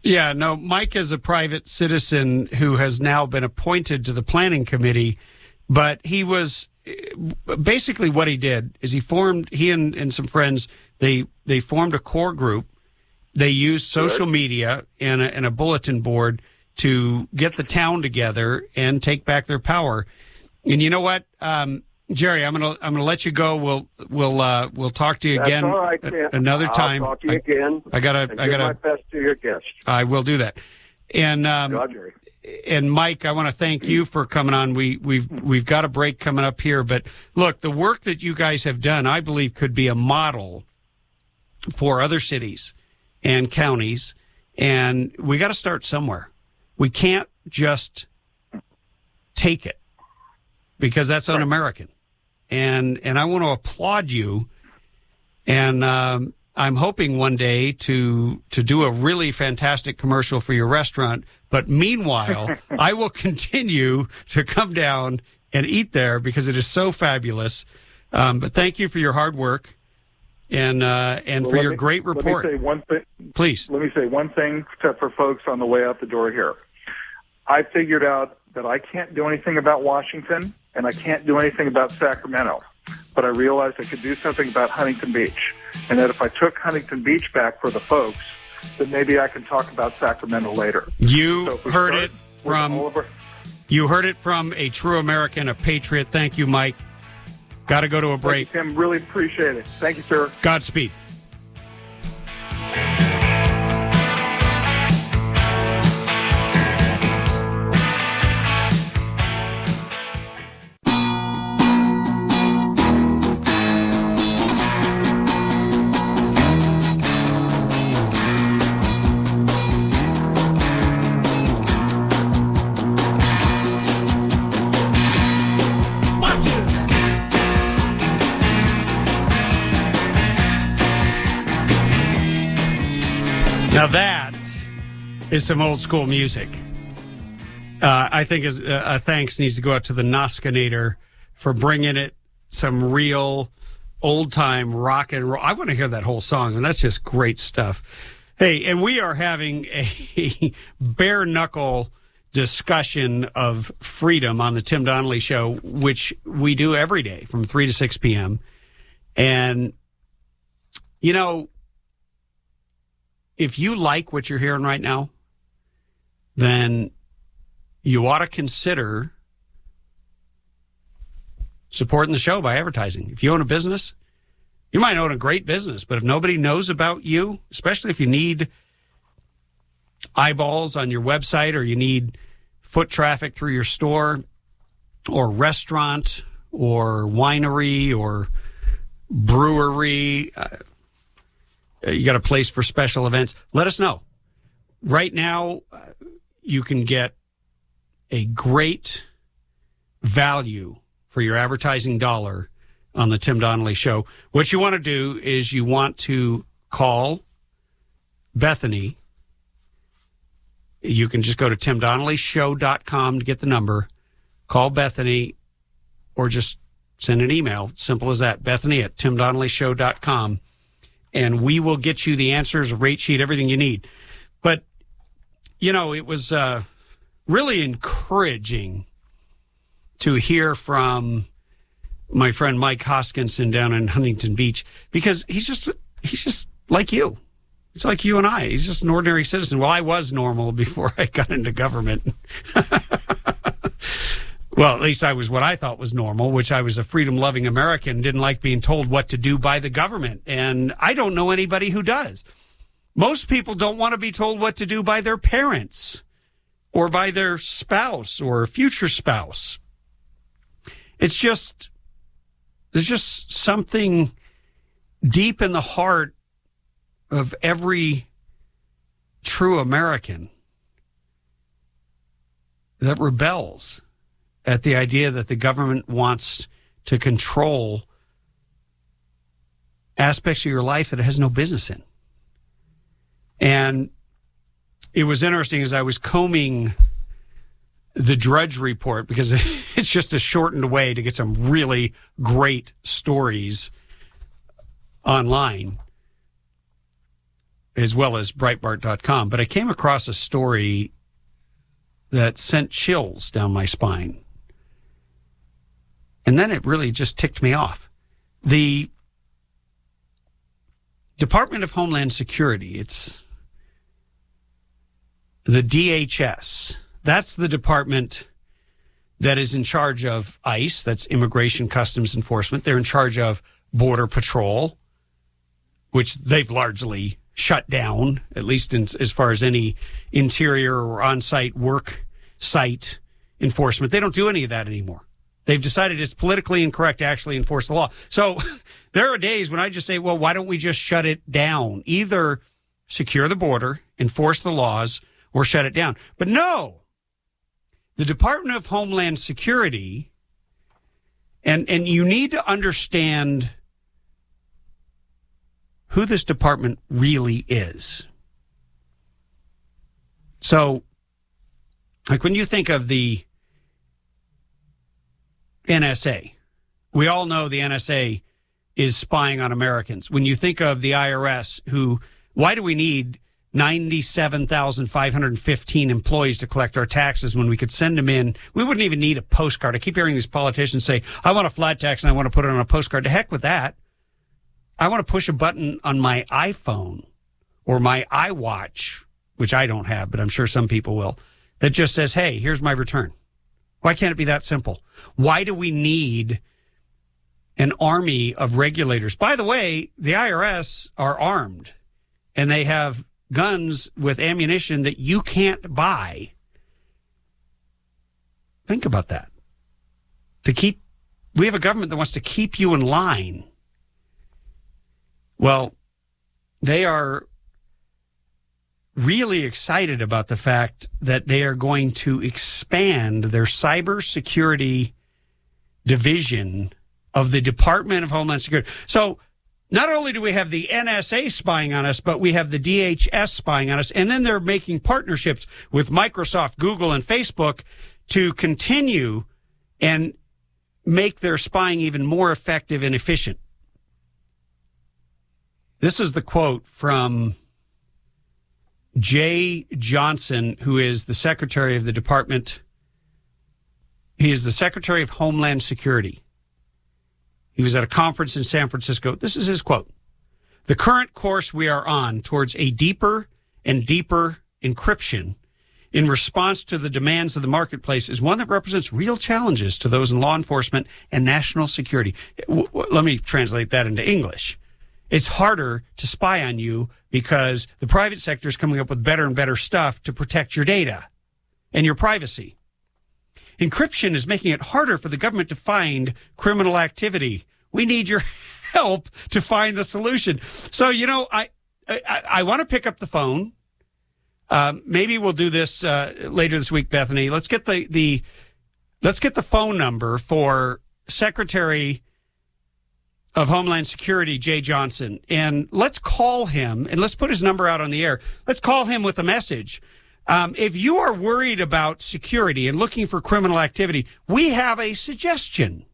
Yeah, no, Mike is a private citizen who has now been appointed to the planning committee, but he was basically what he did is he and some friends, they formed a core group. They used social media and a bulletin board to get the town together and take back their power. And you know what, Jerry, I'm gonna let you go. We'll talk to you again. That's all right, another time. I'll talk to you again. I gotta my best to your guest. I will do that. And Jerry. And Mike, I want to thank you for coming on. We've got a break coming up here, but look, the work that you guys have done, I believe, could be a model for other cities and counties, and we got to start somewhere. We can't just take it because that's un-American. And I want to applaud you, and I'm hoping one day to do a really fantastic commercial for your restaurant. But meanwhile, I will continue to come down and eat there because it is so fabulous. But thank you for your hard work and for your great report. Let me say one thing. Please. Let me say one thing for folks on the way out the door here. I figured out that I can't do anything about Washington and I can't do anything about Sacramento. But I realized I could do something about Huntington Beach. And that if I took Huntington Beach back for the folks, then maybe I can talk about Sacramento later. You heard it from a true American, a patriot. Thank you, Mike. Got to go to a break. Thank you, Tim. Really appreciate it. Thank you, sir. Godspeed. Now that is some old school music. I think a thanks needs to go out to the Noskinator for bringing it some real old time rock and roll. I want to hear that whole song, and that's just great stuff. Hey, and we are having a bare knuckle discussion of freedom on the Tim Donnelly Show, which we do every day from 3 to 6 p.m. And, you know, if you like what you're hearing right now, then you ought to consider supporting the show by advertising. If you own a business, you might own a great business, but if nobody knows about you, especially if you need eyeballs on your website or you need foot traffic through your store or restaurant or winery or brewery, you got a place for special events, let us know. Right now, you can get a great value for your advertising dollar on the Tim Donnelly Show. What you want to do is you want to call Bethany. You can just go to timdonnellyshow.com to get the number. Call Bethany or just send an email. Simple as that. Bethany at timdonnellyshow.com. And we will get you the answers, a rate sheet, everything you need. But, you know, it was really encouraging to hear from my friend Mike Hoskinson down in Huntington Beach, because he's just like you. He's like you and I. He's just an ordinary citizen. Well, I was normal before I got into government. Well, at least I was what I thought was normal, which I was a freedom-loving American, didn't like being told what to do by the government. And I don't know anybody who does. Most people don't want to be told what to do by their parents or by their spouse or future spouse. There's just something deep in the heart of every true American that rebels at the idea that the government wants to control aspects of your life that it has no business in. And it was interesting as I was combing the Drudge Report, because it's just a shortened way to get some really great stories online, as well as Breitbart.com. But I came across a story that sent chills down my spine. And then it really just ticked me off. The Department of Homeland Security, it's the DHS. That's the department that is in charge of ICE, that's Immigration Customs Enforcement. They're in charge of Border Patrol, which they've largely shut down, at least as far as any interior or on-site work site enforcement. They don't do any of that anymore. They've decided it's politically incorrect to actually enforce the law. So there are days when I just say, well, why don't we just shut it down? Either secure the border, enforce the laws, or shut it down. But no, the Department of Homeland Security, and you need to understand who this department really is. So, like when you think of the NSA, we all know the NSA is spying on Americans. When you think of the IRS, why do we need 97,515 employees to collect our taxes when we could send them in? We wouldn't even need a postcard. I keep hearing these politicians say, I want a flat tax and I want to put it on a postcard. To heck with that. I want to push a button on my iPhone or my iWatch, which I don't have, but I'm sure some people will, that just says, hey, here's my return. Why can't it be that simple? Why do we need an army of regulators? By the way, the IRS are armed and they have guns with ammunition that you can't buy. Think about that. We have a government that wants to keep you in line. Well, they are really excited about the fact that they are going to expand their cybersecurity division of the Department of Homeland Security. So not only do we have the NSA spying on us, but we have the DHS spying on us. And then they're making partnerships with Microsoft, Google, and Facebook to continue and make their spying even more effective and efficient. This is the quote from Jay Johnson, who is the Secretary of the Department. He is the Secretary of Homeland Security. He was at a conference in San Francisco. This is his quote. The current course we are on towards a deeper and deeper encryption in response to the demands of the marketplace is one that represents real challenges to those in law enforcement and national security. Let me translate that into English. It's harder to spy on you because the private sector is coming up with better and better stuff to protect your data and your privacy. Encryption is making it harder for the government to find criminal activity. We need your help to find the solution. So, I want to pick up the phone. Maybe we'll do this later this week, Bethany. Let's get the phone number for Secretary of Homeland Security, Jay Johnson, and let's call him, and let's put his number out on the air. Let's call him with a message. If you are worried about security and looking for criminal activity, we have a suggestion.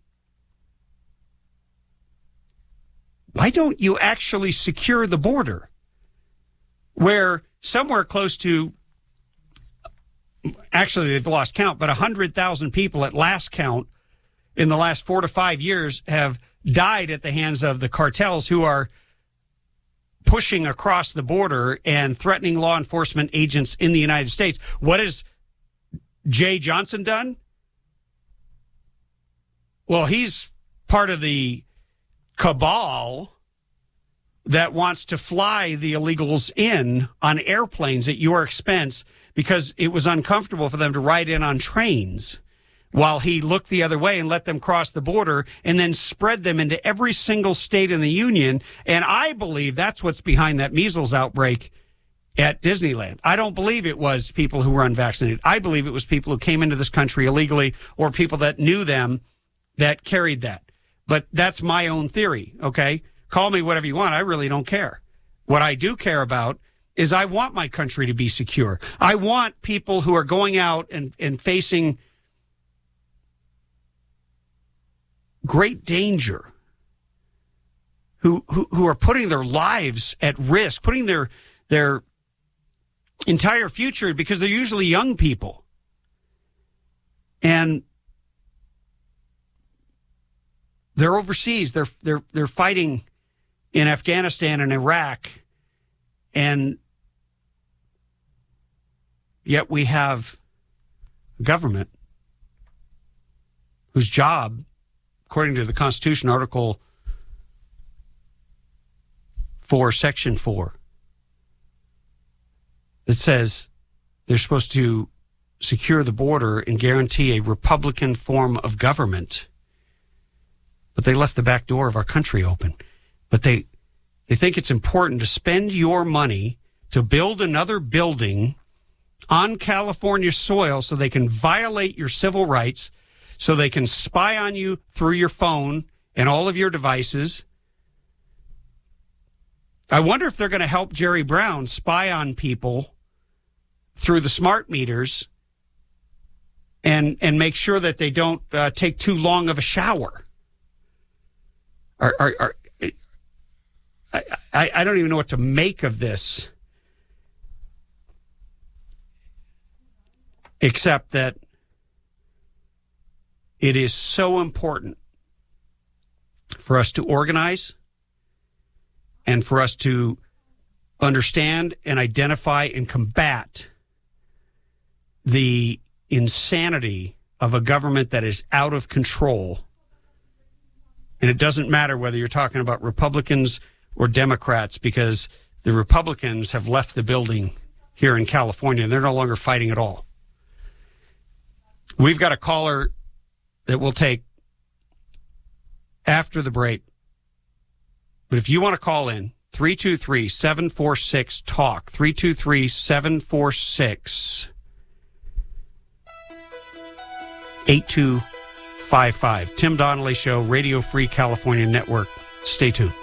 Why don't you actually secure the border? Where somewhere close to, actually they've lost count, but 100,000 people at last count in the last 4 to 5 years have died at the hands of the cartels who are pushing across the border and threatening law enforcement agents in the United States. What has Jay Johnson done? Well, he's part of the cabal that wants to fly the illegals in on airplanes at your expense because it was uncomfortable for them to ride in on trains while he looked the other way and let them cross the border and then spread them into every single state in the union. And I believe that's what's behind that measles outbreak at Disneyland. I don't believe it was people who were unvaccinated. I believe it was people who came into this country illegally or people that knew them that carried that. But that's my own theory, okay? Call me whatever you want. I really don't care. What I do care about is I want my country to be secure. I want people who are going out and facing great danger, who are putting their lives at risk, putting their entire future, because they're usually young people. And they're overseas. They're fighting in Afghanistan and Iraq, and yet we have a government whose job, according to the Constitution, Article 4, Section 4, that says they're supposed to secure the border and guarantee a Republican form of government. But they left the back door of our country open. But they think it's important to spend your money to build another building on California soil so they can violate your civil rights, so they can spy on you through your phone and all of your devices. I wonder if they're going to help Jerry Brown spy on people through the smart meters and make sure that they don't take too long of a shower. I don't even know what to make of this, except that it is so important for us to organize and for us to understand and identify and combat the insanity of a government that is out of control. And it doesn't matter whether you're talking about Republicans or Democrats, because the Republicans have left the building here in California and they're no longer fighting at all. We've got a caller that we'll take after the break. But if you want to call in, 323-746-TALK, 323-746-8255. Tim Donnelly Show, Radio Free California Network. Stay tuned.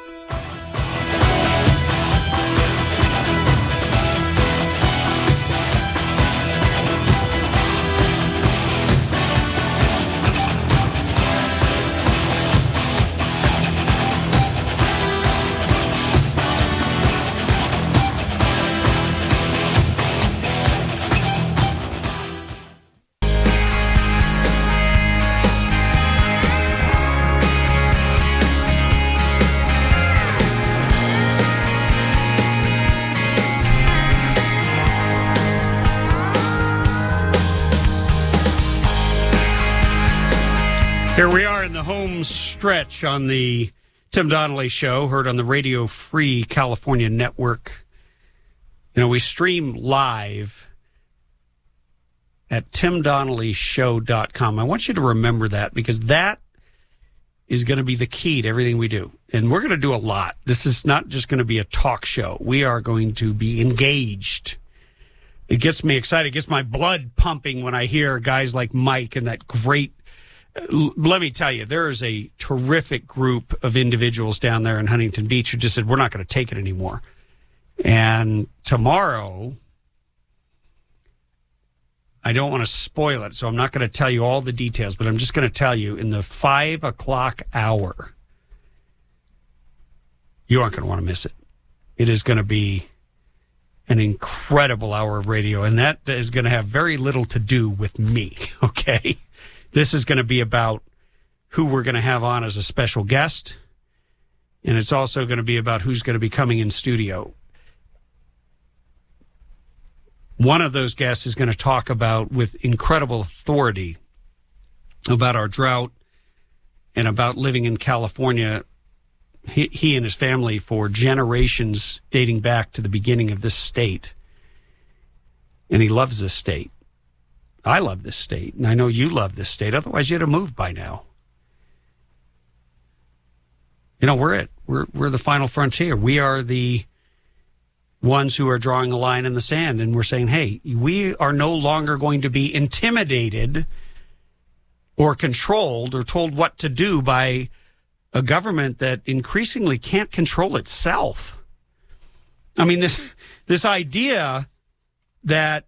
Here we are in the home stretch on the Tim Donnelly Show, heard on the Radio Free California Network. You know, we stream live at timdonnellyshow.com. I want you to remember that, because that is going to be the key to everything we do. And we're going to do a lot. This is not just going to be a talk show. We are going to be engaged. It gets me excited. It gets my blood pumping when I hear guys like Mike and that great... Let me tell you, there is a terrific group of individuals down there in Huntington Beach who just said, we're not going to take it anymore. And tomorrow, I don't want to spoil it, so I'm not going to tell you all the details, but I'm just going to tell you, in the 5 o'clock hour, you aren't going to want to miss it. It is going to be an incredible hour of radio, and that is going to have very little to do with me, okay? This is going to be about who we're going to have on as a special guest, and it's also going to be about who's going to be coming in studio. One of those guests is going to talk about, with incredible authority, about our drought and about living in California. He and his family for generations dating back to the beginning of this state. And he loves this state. I love this state, and I know you love this state. Otherwise, you'd have moved by now. You know, we're the final frontier. We are the ones who are drawing a line in the sand, and we're saying, hey, we are no longer going to be intimidated or controlled or told what to do by a government that increasingly can't control itself. I mean, this idea that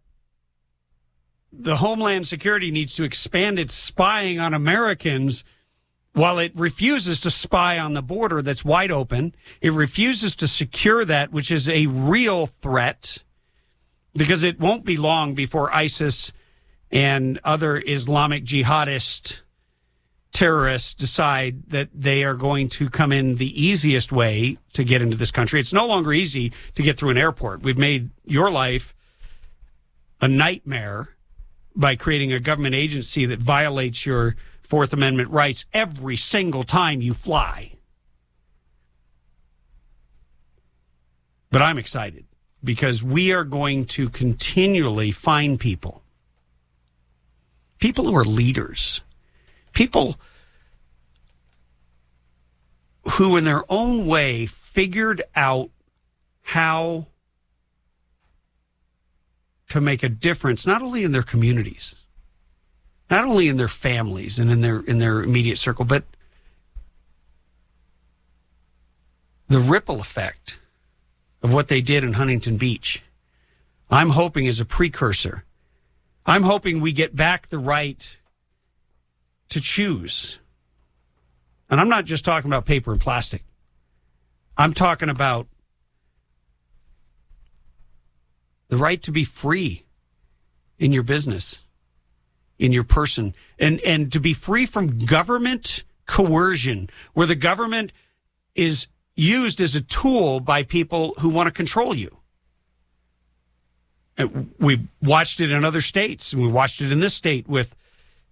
the Homeland Security needs to expand its spying on Americans while it refuses to spy on the border that's wide open. It refuses to secure that, which is a real threat, because it won't be long before ISIS and other Islamic jihadist terrorists decide that they are going to come in the easiest way to get into this country. It's no longer easy to get through an airport. We've made your life a nightmare by creating a government agency that violates your Fourth Amendment rights every single time you fly. But I'm excited because we are going to continually find people who are leaders, people who in their own way figured out how to make a difference, not only in their communities, not only in their families and in their immediate circle, but the ripple effect of what they did in Huntington Beach, I'm hoping is a precursor. I'm hoping we get back the right to choose. And I'm not just talking about paper and plastic. I'm talking about the right to be free in your business, in your person, and to be free from government coercion, where the government is used as a tool by people who want to control you. We watched it in other states, and we watched it in this state with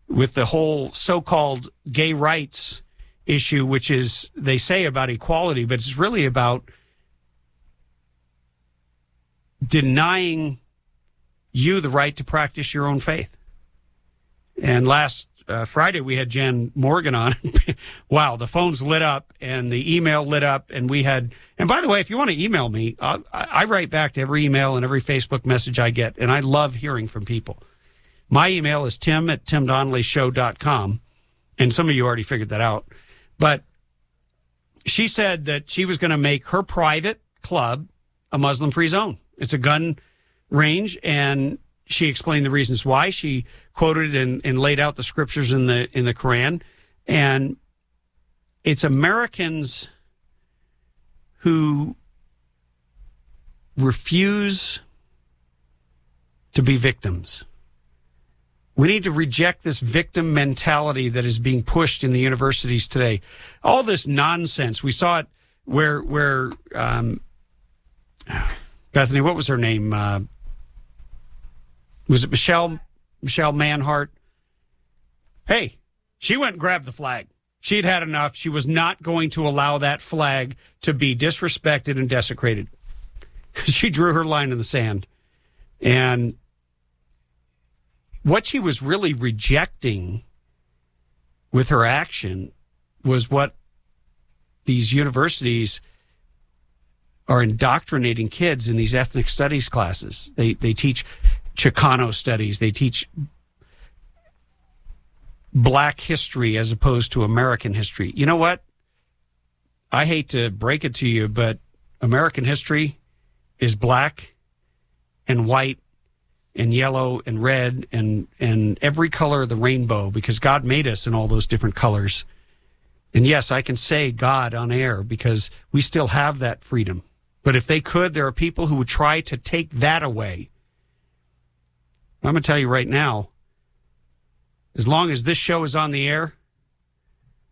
the whole so-called gay rights issue, which is, they say, about equality, but it's really about denying you the right to practice your own faith. And last Friday, we had Jan Morgan on. Wow, the phones lit up and the email lit up. And we had, and by the way, if you want to email me, I write back to every email and every Facebook message I get. And I love hearing from people. My email is tim@timdonnellyshow.com. And some of you already figured that out. But she said that she was going to make her private club a Muslim-free zone. It's a gun range, and she explained the reasons why. She quoted and laid out the scriptures in the Quran. And it's Americans who refuse to be victims. We need to reject this victim mentality that is being pushed in the universities today. All this nonsense. We saw it where Bethany, what was her name? Was it Michelle Manhart? Hey, she went and grabbed the flag. She'd had enough. She was not going to allow that flag to be disrespected and desecrated. She drew her line in the sand. And what she was really rejecting with her action was what these universities are indoctrinating kids in these ethnic studies classes. They teach Chicano studies. They teach black history as opposed to American history. You know what? I hate to break it to you, but American history is black and white and yellow and red and every color of the rainbow, because God made us in all those different colors. And yes, I can say God on air because we still have that freedom. But if they could, there are people who would try to take that away. I'm going to tell you right now, as long as this show is on the air,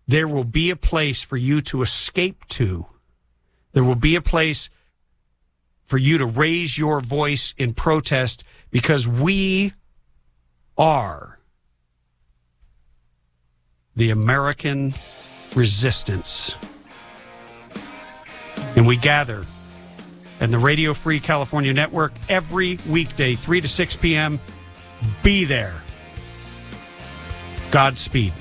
there will be a place for you to escape to. There will be a place for you to raise your voice in protest, because we are the American resistance. And we gather in the Radio Free California Network every weekday, 3 to 6 p.m. Be there. Godspeed.